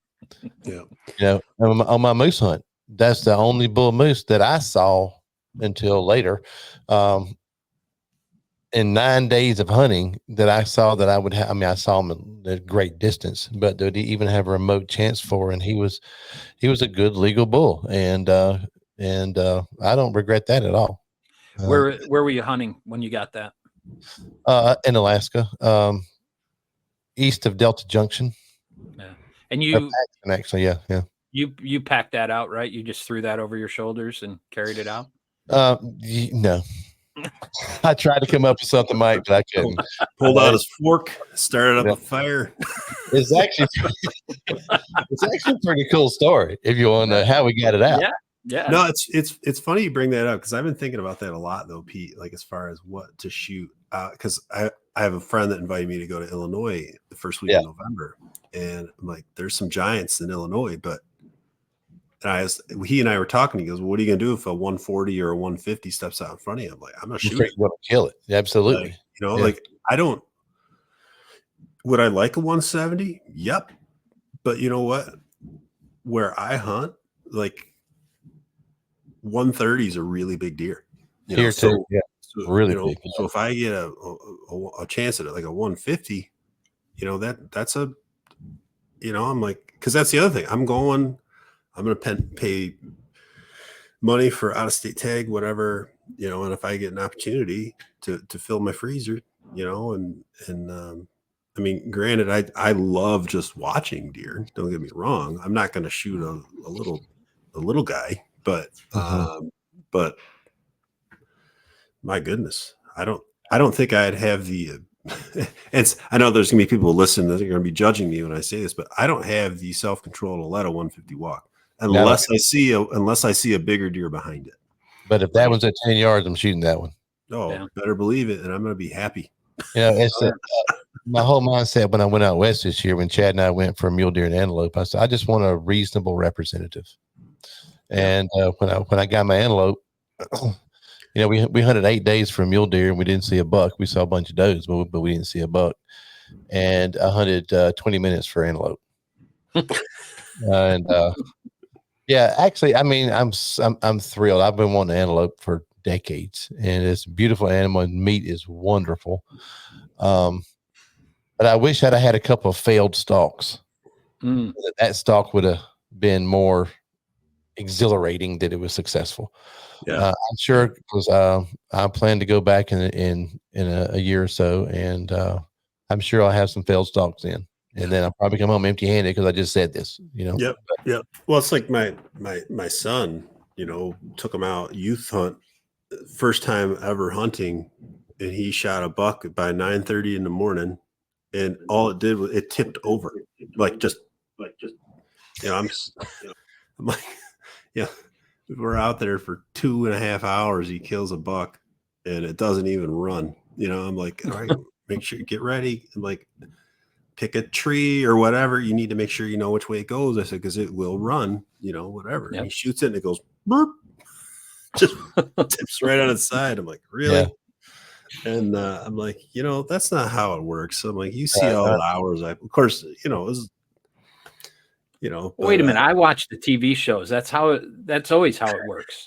Yeah. You know, on my moose hunt, that's the only bull moose that I saw until later. In 9 days of hunting that I saw that I would have, I saw him at a great distance, but did he even have a remote chance for? And he was a good legal bull. And I don't regret that at all. Where were you hunting when you got that? In Alaska, east of Delta Junction. Yeah. And you actually, yeah. You packed that out, right? You just threw that over your shoulders and carried it out? No. I tried to come up with something, Mike, but I couldn't. Pulled out his fork, started up a fire. It's actually a pretty cool story if you want to know how we got it out. Yeah. No, it's funny you bring that up because I've been thinking about that a lot though, Pete. Like as far as what to shoot, because I have a friend that invited me to go to Illinois the first week of November, and I'm like, there's some giants in Illinois, but. He and I were talking. He goes, well, "What are you gonna do if a 140 or a 150 steps out in front of you?" I'm like, "I'm gonna shoot it. You're gonna kill it." Absolutely. Like, like I don't. Would I like a 170? Yep. But you know what? Where I hunt, like 130 is a really big deer. Here too. Yeah. So, really big. So if I get a chance at it, like a 150, that's a, I'm like, because that's the other thing. I'm going to pay money for out of state tag, whatever, and if I get an opportunity to fill my freezer, I mean, granted, I love just watching deer. Don't get me wrong. I'm not going to shoot a little guy, but my goodness, I don't think I'd have the. I know there's gonna be people listening that are gonna be judging me when I say this, but I don't have the self-control to let a 150 walk unless I see a bigger deer behind it. But if that one's at 10 yards, I'm shooting that one. Oh, better believe it, and I'm gonna be happy. It's my whole mindset when I went out west this year, when Chad and I went for mule deer and antelope. I said, I just want a reasonable representative. And when I got my antelope, we hunted 8 days for mule deer and we didn't see a buck. We saw a bunch of does, but we didn't see a buck. And I hunted 20 minutes for antelope. Actually, I mean, I'm thrilled. I've been wanting antelope for decades, and it's a beautiful animal, and meat is wonderful. But I wish I'd have had a couple of failed stalks. That stalk would have been more exhilarating that it was successful. I'm sure, because I plan to go back in a year or so, and I'm sure I'll have some failed stalks in, and then I'll probably come home empty-handed because I just said this. Yep. Well, it's like my son, took him out youth hunt, first time ever hunting, and he shot a buck by 9:30 in the morning, and all it did was it tipped over, I'm like, we're out there for 2.5 hours. He kills a buck and it doesn't even run. I'm like, all right, make sure you get ready. I'm like, pick a tree or whatever. You need to make sure you know which way it goes. I said, because it will run, whatever. Yep. And he shoots it and it goes, burp, just tips right on its side. I'm like, really? Yeah. And I'm like, that's not how it works. So I'm like, you see all the hours. Of course, it was, wait a minute. I watch the TV shows. That's always how it works.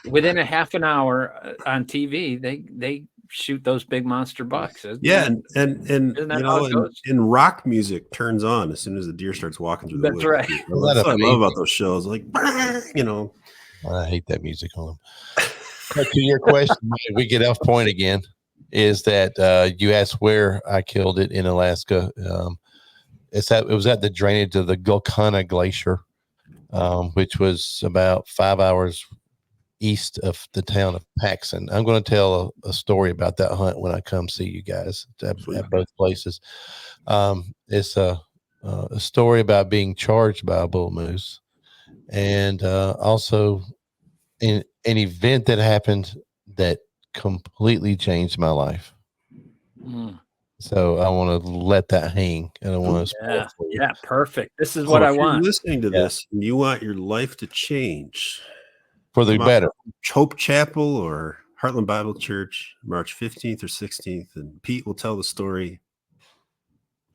Within a half an hour on TV, they shoot those big monster bucks. Yeah. And rock music turns on as soon as the deer starts walking through the woods. That's right. That's what I love about those shows. Like, I hate that music on them. But to your question, Mike, we get off point again. Is that you asked where I killed it in Alaska? It was at the drainage of the Gulkana Glacier, which was about 5 hours east of the town of Paxson. I'm going to tell a story about that hunt when I come see you guys at both places. It's a story about being charged by a bull moose, and also an event that happened that completely changed my life. So I want to let that hang. I don't want to. Yeah, perfect. This is what I want. Listening to this, and you want your life to change for the better. Hope Chapel or Heartland Bible Church, March 15th or 16th, and Pete will tell the story.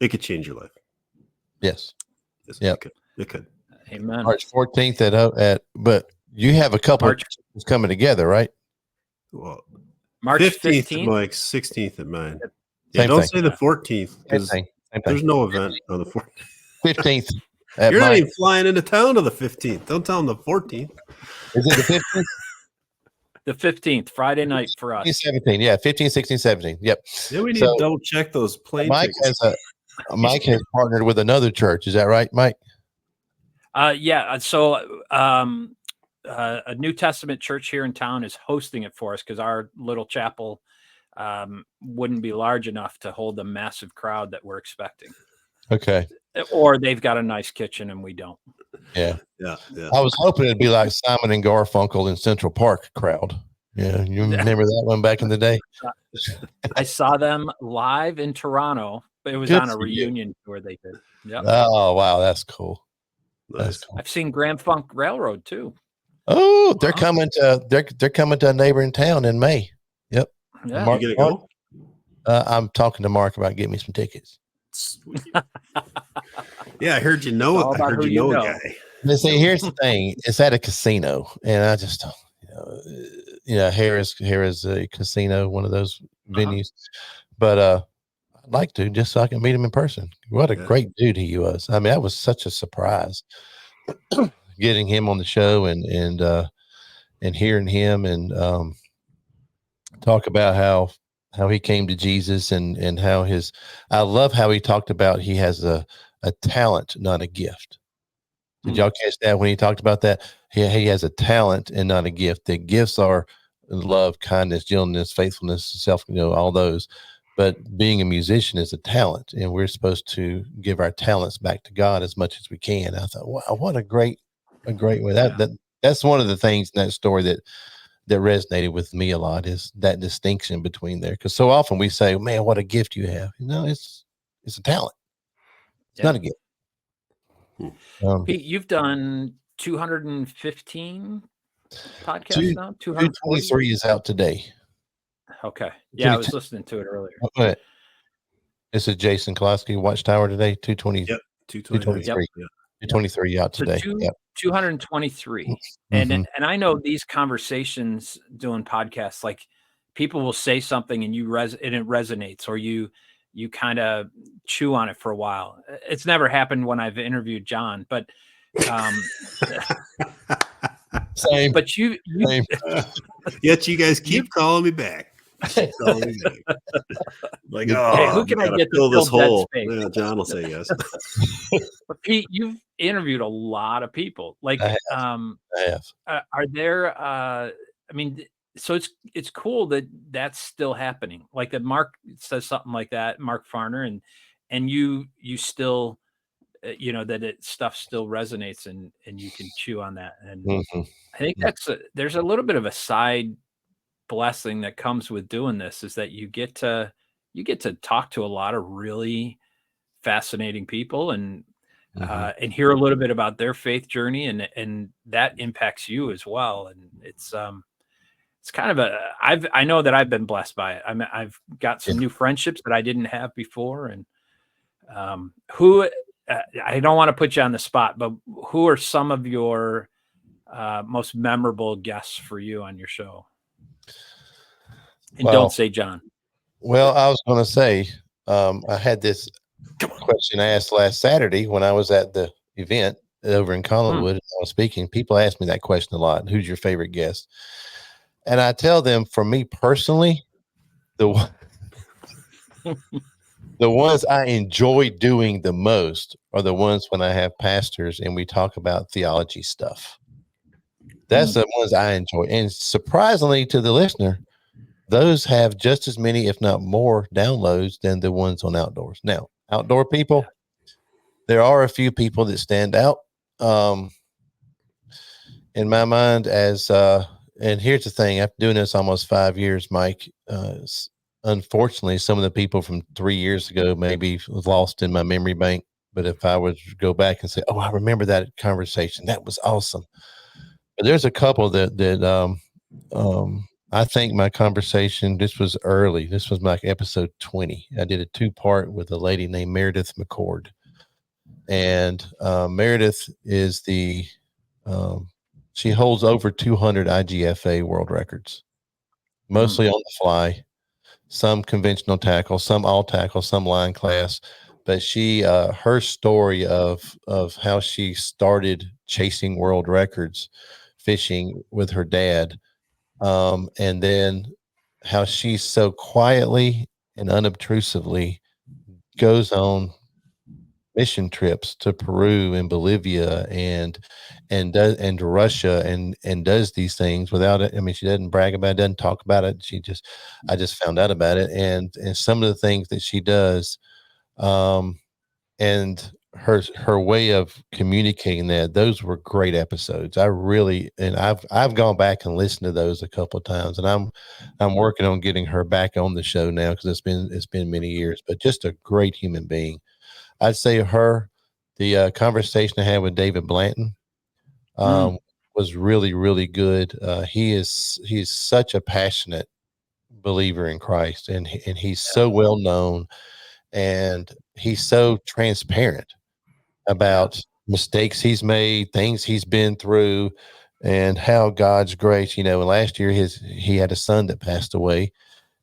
It could change your life. Yes. It could. Amen. March 14th but you have a couple of coming together, right? Well, March 15th at Mike's, 16th at mine. Yeah, don't say the 14th because there's no event on the 14th. 15th. You're not even flying into town on the 15th. Don't tell them the 14th. Is it the 15th? The 15th, Friday night for us. 17, yeah, 15, 16, 17. Yep. Yeah, we need to double check those plane tickets. Mike has partnered with another church. Is that right, Mike? Yeah. So a New Testament church here in town is hosting it for us because our little chapel wouldn't be large enough to hold the massive crowd that we're expecting. Okay. Or they've got a nice kitchen and we don't. Yeah. I was hoping it'd be like Simon and Garfunkel in Central Park crowd. Yeah. You remember that one back in the day? I saw them live in Toronto, but it was on a reunion tour they did. Yep. Oh, wow. That's cool. Nice. I've seen Grand Funk Railroad too. Oh, they're coming to they're coming to a neighboring town in May. Yep. Yeah. Mark, you gonna go? I'm talking to Mark about getting me some tickets. Yeah, I heard you know it. I heard you know a guy. But see, here's the thing: it's at a casino, and I just, here is a casino, one of those venues. But I'd like to just so I can meet him in person. What a great dude he was! I mean, that was such a surprise getting him on the show and hearing him and talk about how he came to Jesus and how I love how he talked about he has a talent, not a gift. Did y'all catch that when he talked about that? He has a talent and not a gift. The gifts are love, kindness, gentleness, faithfulness, self, all those. But being a musician is a talent, and we're supposed to give our talents back to God as much as we can. I thought, wow, what a great way. That's one of the things in that story that resonated with me a lot is that distinction between there. Because so often we say, man, what a gift you have. It's a talent. It's not a gift. Pete, you've done 215 podcasts now? 223 is out today. Okay. Yeah, I was listening to it earlier. Okay. This is Jason Klosky, Watchtower today, 220. Yep. 223. Yep. 223 out today. So 223. And I know these conversations doing podcasts, like people will say something and and it resonates, or you kind of chew on it for a while. It's never happened when I've interviewed John, but same. But same. Yet you guys keep calling me back. Like, hey, who can I get to fill this hole? Yeah, John will say yes. But Pete, you've interviewed a lot of people. Like, I have. Are there? I mean, so it's cool that that's still happening. Like that, Mark says something like that, Mark Farner, and you still, that stuff still resonates, and you can chew on that. And I think there's a little bit of a side blessing that comes with doing this, is that you get to talk to a lot of really fascinating people and hear a little bit about their faith journey, and that impacts you as well. And it's kind of I know that I've been blessed by it. I mean, I've got some new friendships that I didn't have before. And who I don't want to put you on the spot, but who are some of your most memorable guests for you on your show? And don't say John. Well, I was going to say, I had this question asked last Saturday when I was at the event over in Collinwood. I was speaking. People ask me that question a lot. Who's your favorite guest? And I tell them, for me personally, the ones I enjoy doing the most are the ones when I have pastors and we talk about theology stuff. That's the ones I enjoy. And surprisingly to the listener, those have just as many, if not more, downloads than the ones on outdoors. Now, outdoor people, there are a few people that stand out. In my mind, as and here's the thing, after doing this almost 5 years, Mike, unfortunately, some of the people from 3 years ago maybe was lost in my memory bank. But if I would go back and say, "Oh, I remember that conversation. That was awesome," but there's a couple that I think my conversation. This was early. This was like episode 20. I did a 2-part with a lady named Meredith McCord, and Meredith is the she holds over 200 IGFA world records, mostly on the fly, some conventional tackle, some all tackle, some line class. But she, her story of how she started chasing world records fishing with her dad, and then how she so quietly and unobtrusively goes on mission trips to Peru and Bolivia and Russia and does these things without it. I mean, she doesn't brag about it, doesn't talk about it. I just found out about it, and some of the things that she does, and her way of communicating that, those were great episodes. I've gone back and listened to those a couple of times, and I'm working on getting her back on the show now because it's been many years. But just a great human being. I'd say the conversation I had with David Blanton was really, really good. He's such a passionate believer in Christ, and he's so well known, and he's so transparent about mistakes he's made, things he's been through, and how God's grace. And last year he had a son that passed away,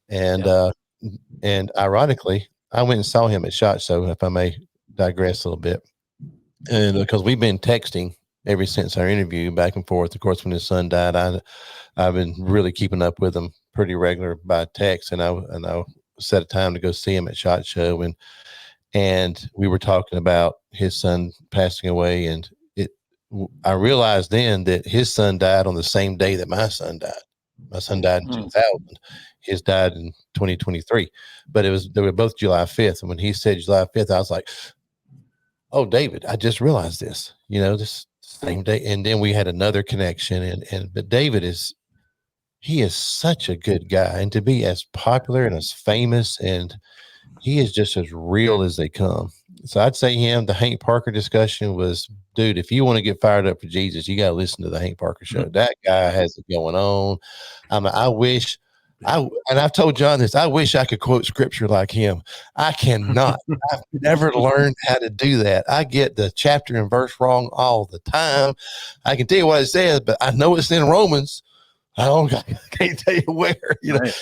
and ironically, I went and saw him at SHOT Show, if I may digress a little bit. And because we've been texting ever since our interview back and forth. Of course, when his son died, I've been really keeping up with him pretty regular by text, and I set a time to go see him at SHOT Show, and we were talking about his son passing away, and I realized then that his son died on the same day that my son died. My son died in 2000. His died in 2023, but they were both July 5th. And when he said July 5th, I was like, "Oh, David, I just realized this, this same day." And then we had another connection, but David is such a good guy, and to be as popular and as famous, and he is just as real as they come. So I'd say the Hank Parker discussion was, dude, if you want to get fired up for Jesus, you got to listen to the Hank Parker show. That guy has it going on. And I've told John this, I wish I could quote scripture like him. I cannot. I've never learned how to do that. I get the chapter and verse wrong all the time. I can tell you what it says, but I know it's in Romans. I can't tell you where, Right.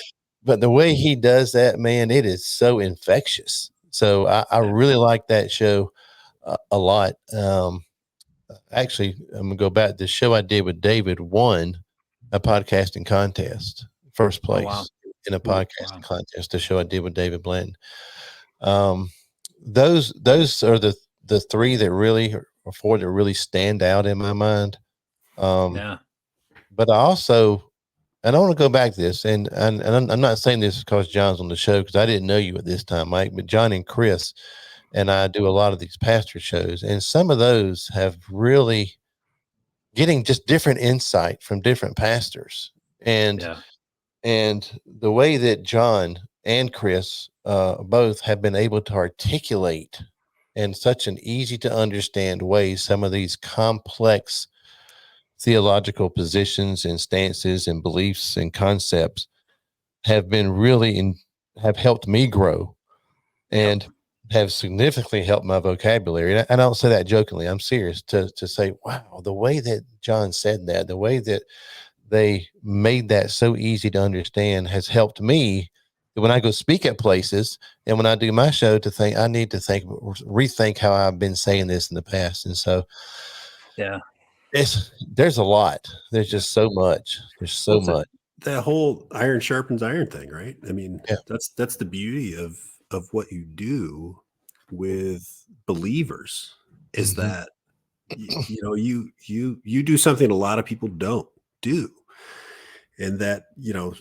But the way he does that, man, it is so infectious. So I really like that show a lot. Actually, I'm going to go back. The show I did with David won a podcasting contest, first place in a podcasting contest, the show I did with David Blanton. Those are the three that really, or four that really stand out in my mind. But I also, and I want to go back to this, and I'm not saying this because John's on the show, because I didn't know you at this time, Mike, but John and Chris and I do a lot of these pastor shows, and some of those have really getting just different insight from different pastors. And the way that John and Chris both have been able to articulate in such an easy to understand way some of these complex theological positions and stances and beliefs and concepts have been really have helped me grow and have significantly helped my vocabulary. And I don't say that jokingly. I'm serious to say, wow, the way that John said that, the way that they made that so easy to understand has helped me when I go speak at places and when I do my show to think, I need to rethink how I've been saying this in the past. And so, there's a lot. There's just so much. There's so much. that whole iron sharpens iron thing, right? I mean, Yeah. that's the beauty of what you do with believers is Mhm. that you do something a lot of people don't do. And that,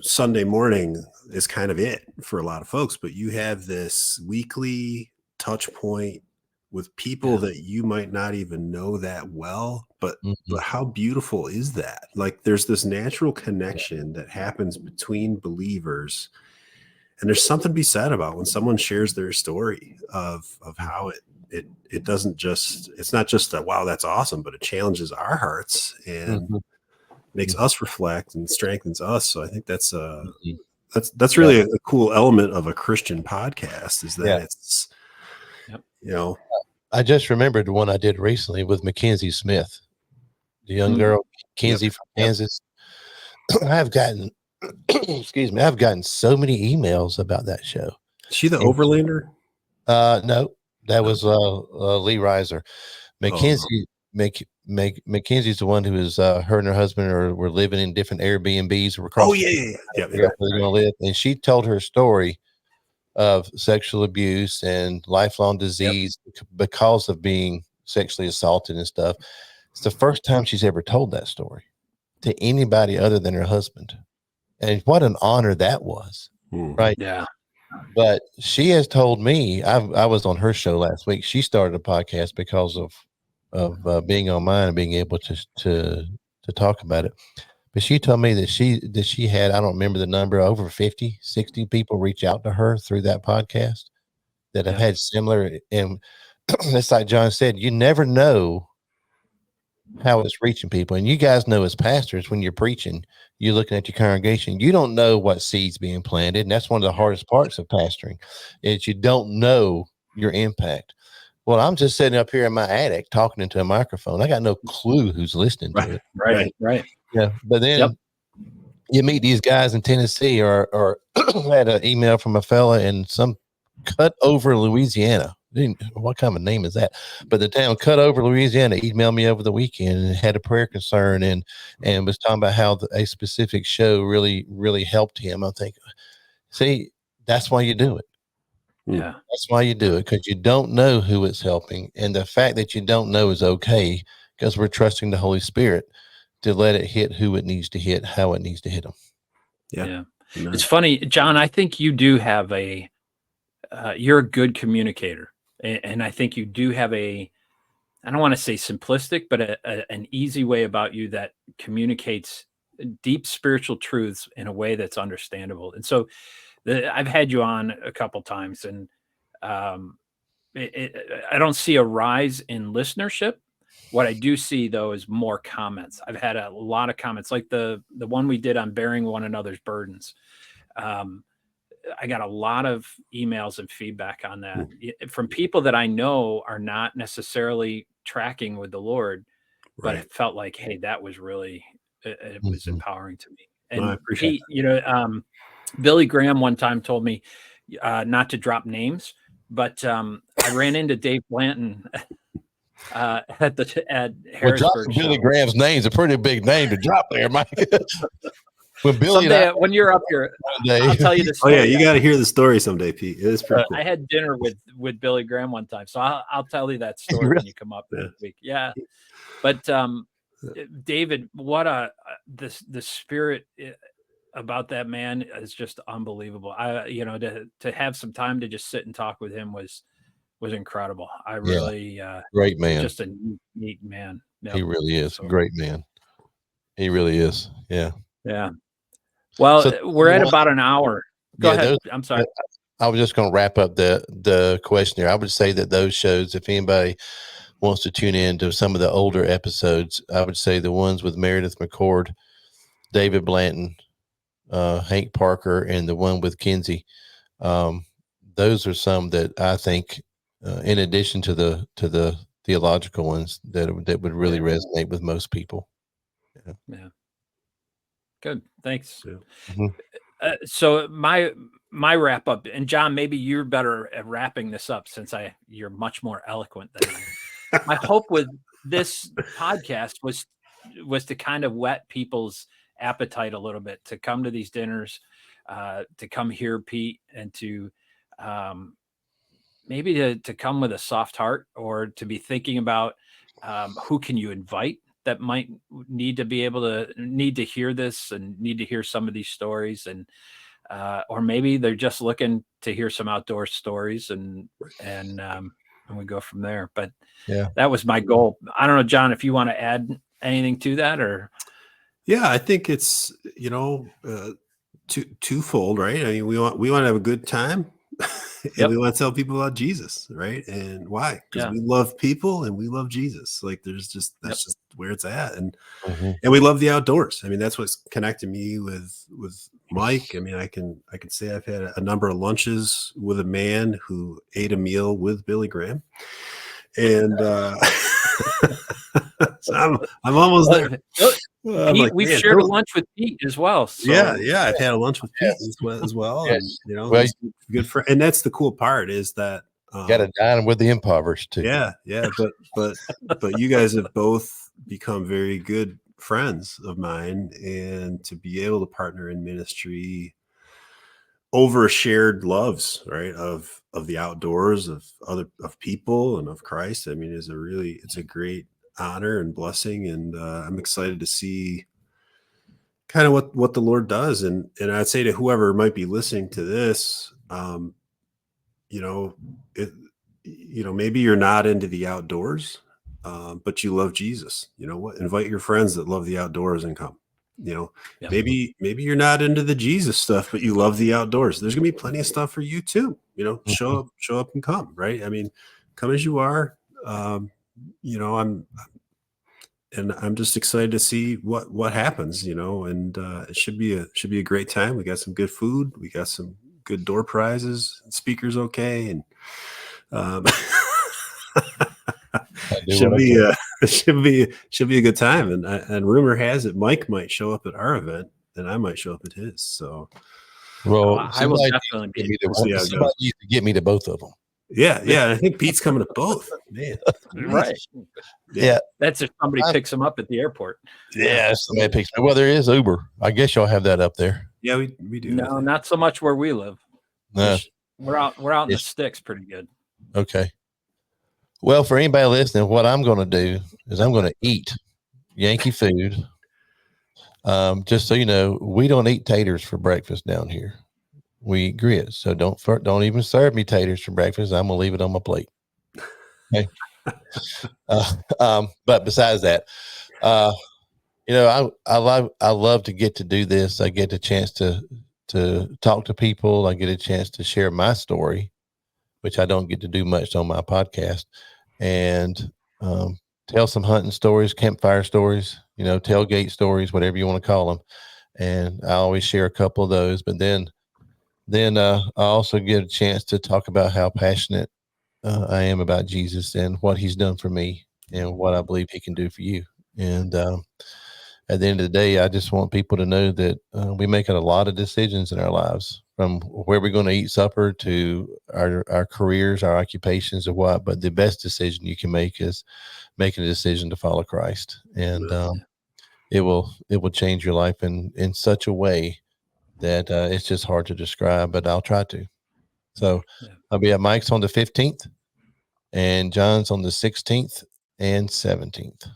Sunday morning is kind of it for a lot of folks, but you have this weekly touch point with people Yeah. that you might not even know that well, but Mhm. how beautiful is that? Like there's this natural connection that happens between believers. And there's something to be said about when someone shares their story of how it doesn't just, it's not just that, wow, that's awesome, but it challenges our hearts and Mhm. makes Mhm. us reflect and strengthens us. So I think that's Mhm. that's Yeah. really a cool element of a Christian podcast is that Yeah. it's, Yep. you know, I just remembered the one I did recently with Mackenzie Smith, the young girl, yep. Kenzie from Kansas. I've gotten, excuse me, I've gotten so many emails about that show. Is she the And, Overlander? no, that No. was Lee Reiser. Oh, no. Mackenzie's the one who is her and her husband were living in different Airbnbs Oh, across yeah, the yeah, yeah. figure out where they're going to live. And she told her story of sexual abuse and lifelong disease because of being sexually assaulted and stuff. It's the first time she's ever told that story to anybody other than her husband. And what an honor that was. Right. Yeah. But she has told me, I was on her show last week. She started a podcast because of being on mine and being able to talk about it. But she told me that she had, I don't remember the number, over 50, 60 people reach out to her through that podcast that have had similar. And it's like John said, you never know how it's reaching people. And you guys know as pastors, when you're preaching, you're looking at your congregation, you don't know what seeds being planted. And that's one of the hardest parts of pastoring is you don't know your impact. Well, I'm just sitting up here in my attic talking into a microphone. I got no clue who's listening to it. Right. Yeah. But then you meet these guys in Tennessee or had an email from a fella in some cut over Louisiana. What kind of name is that? But the town cut over Louisiana emailed me over the weekend and had a prayer concern and was talking about how a specific show really helped him. I think, see, that's why you do it. Yeah. That's why you do it, because you don't know who it's helping. And the fact that you don't know is okay, because we're trusting the Holy Spirit to let it hit who it needs to hit, how it needs to hit them. Yeah. It's funny, John, I think you do have you're a good communicator. And I think you do have I don't want to say simplistic, but an easy way about you that communicates deep spiritual truths in a way that's understandable. And so I've had you on a couple times, and um, I don't see a rise in listenership. What I do see though is more comments. I've had a lot of comments, like the one we did on bearing one another's burdens. Um, I got a lot of emails and feedback on that from people that I know are not necessarily tracking with the Lord, but it felt like, hey, that was really it was empowering to me. No, I And appreciate Pete, Billy Graham one time told me not to drop names, but I ran into Dave Blanton at Well, Harrisburg dropping Billy show. Graham's name's a pretty big name to drop there, Mike. When Billy and Someday when you're up here, I'll tell you the Oh story. yeah, you got to hear the story someday, Pete. It is pretty cool. I had dinner with Billy Graham one time, so I'll tell you that story when you come up next week. Yeah, but David, what the spirit about that man is just unbelievable. To have some time to just sit and talk with him was incredible. I really great man. just a neat man. Yep. He really is. Great man. He really is. Yeah. Yeah. Well, So we're at about an hour. Go ahead. I'm sorry. I was just going to wrap up the question here. I would say that those shows, if anybody wants to tune in to some of the older episodes, I would say the ones with Meredith McCord, David Blanton, Hank Parker, and the one with Kinsey. Those are some that I think, in addition to the theological ones, that would really resonate with most people. Yeah. Good. Thanks. Yeah. Mm-hmm. So my wrap up, and John, maybe you're better at wrapping this up since you're much more eloquent than I am. My hope with this podcast was to kind of whet people's appetite a little bit to come to these dinners, to come hear Pete, and to maybe to come with a soft heart, or to be thinking about who can you invite that might need to hear this and need to hear some of these stories, and or maybe they're just looking to hear some outdoor stories, and we go from there. But Yeah, that was my goal. I don't know, John, if you want to add anything to that, or Yeah, I think it's twofold, right? I mean, we want to have a good time, and Yep. we want to tell people about Jesus, right? And why? Because Yeah. we love people and we love Jesus. Like, that's just where it's at, and Mhm. and we love the outdoors. I mean, that's what's connected me with Mike. I mean, I can say I've had a number of lunches with a man who ate a meal with Billy Graham, and so I'm almost there. I'm Pete, like, we've man, shared a lunch with Pete as well. So yeah, I've had a lunch with Pete Yes. as well, Yes. and you know, Well, he's a good friend. And that's the cool part is that got to dine with the impoverished too. yeah, but you guys have both become very good friends of mine, and to be able to partner in ministry over shared loves, right, of the outdoors, of people, and of Christ, I mean, it's a great honor and blessing, and I'm excited to see kind of what the Lord does. And I'd say to whoever might be listening to this, you know, maybe you're not into the outdoors, but you love Jesus. You know what? Invite your friends that love the outdoors and come. You know, Yeah. maybe you're not into the Jesus stuff, but you love the outdoors. There's gonna be plenty of stuff for you too. You know, show up and come. Right? I mean, come as you are. You know, I'm just excited to see what happens, you know, and it should be a great time. We got some good food, we got some good door prizes, speakers okay, and should be a good time. And rumor has it Mike might show up at our event, and I might show up at his. So, Well, I will definitely be. Somebody needs to get me to both of them. Yeah. I think Pete's coming to both. Man, Right. Yeah. That's if somebody picks him up at the airport. Yeah, somebody picks me. Well, there is Uber. I guess y'all have that up there. Yeah, we do. No, not so much where we live. No. We're out in the sticks pretty good. Okay. Well, for anybody listening, what I'm going to do is I'm going to eat Yankee food. Just so you know, we don't eat taters for breakfast down here. We eat grits. So don't even serve me taters for breakfast. I'm going to leave it on my plate. Okay. But besides that, you know, I love to get to do this. I get a chance to talk to people. I get a chance to share my story, which I don't get to do much on my podcast, and tell some hunting stories, campfire stories, you know, tailgate stories, whatever you want to call them. And I always share a couple of those. But then I also get a chance to talk about how passionate I am about Jesus and what he's done for me and what I believe he can do for you. And at the end of the day, I just want people to know that we make a lot of decisions in our lives, from where we're going to eat supper to our careers, our occupations, or what. But the best decision you can make is making a decision to follow Christ, and it will change your life in such a way that it's just hard to describe. But I'll try to. So I'll be at Mike's on the 15th, and John's on the 16th and 17th.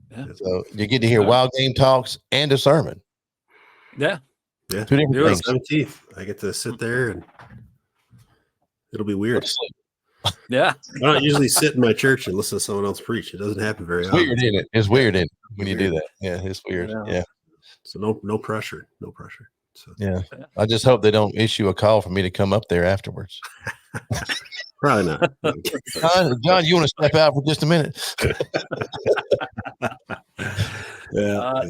Yeah. So you get to hear Wildgame talks and a sermon. Yeah. Yeah. 2 different things. 17th. I get to sit there and it'll be weird. Yeah. I don't usually sit in my church and listen to someone else preach. It doesn't happen very often. Weird, isn't it? It's weird, isn't it, when you do that. Yeah, it's weird. Yeah. So no pressure. No pressure. So yeah. I just hope they don't issue a call for me to come up there afterwards. Probably not. John, you want to step out for just a minute?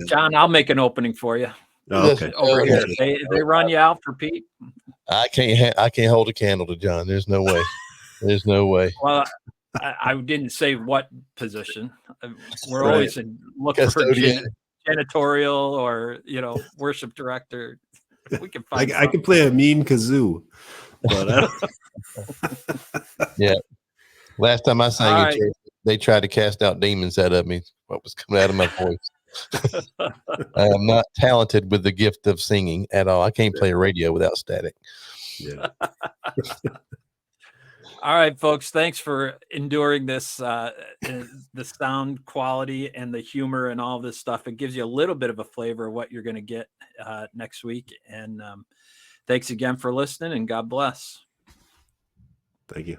John, I'll make an opening for you. Oh, okay. Over here. They run you out for Pete? I can't hold a candle to John. There's no way. There's no way. Well, I didn't say what position. We're always looking for janitorial or, you know, worship director. We can find. I can play a mean kazoo, but yeah. Last time I sang in church, they tried to cast out demons out of me. What was coming out of my voice? I am not talented with the gift of singing at all. I can't play a radio without static. Yeah. All right, folks. Thanks for enduring this, the sound quality and the humor and all this stuff. It gives you a little bit of a flavor of what you're going to get next week. And thanks again for listening, and God bless. Thank you.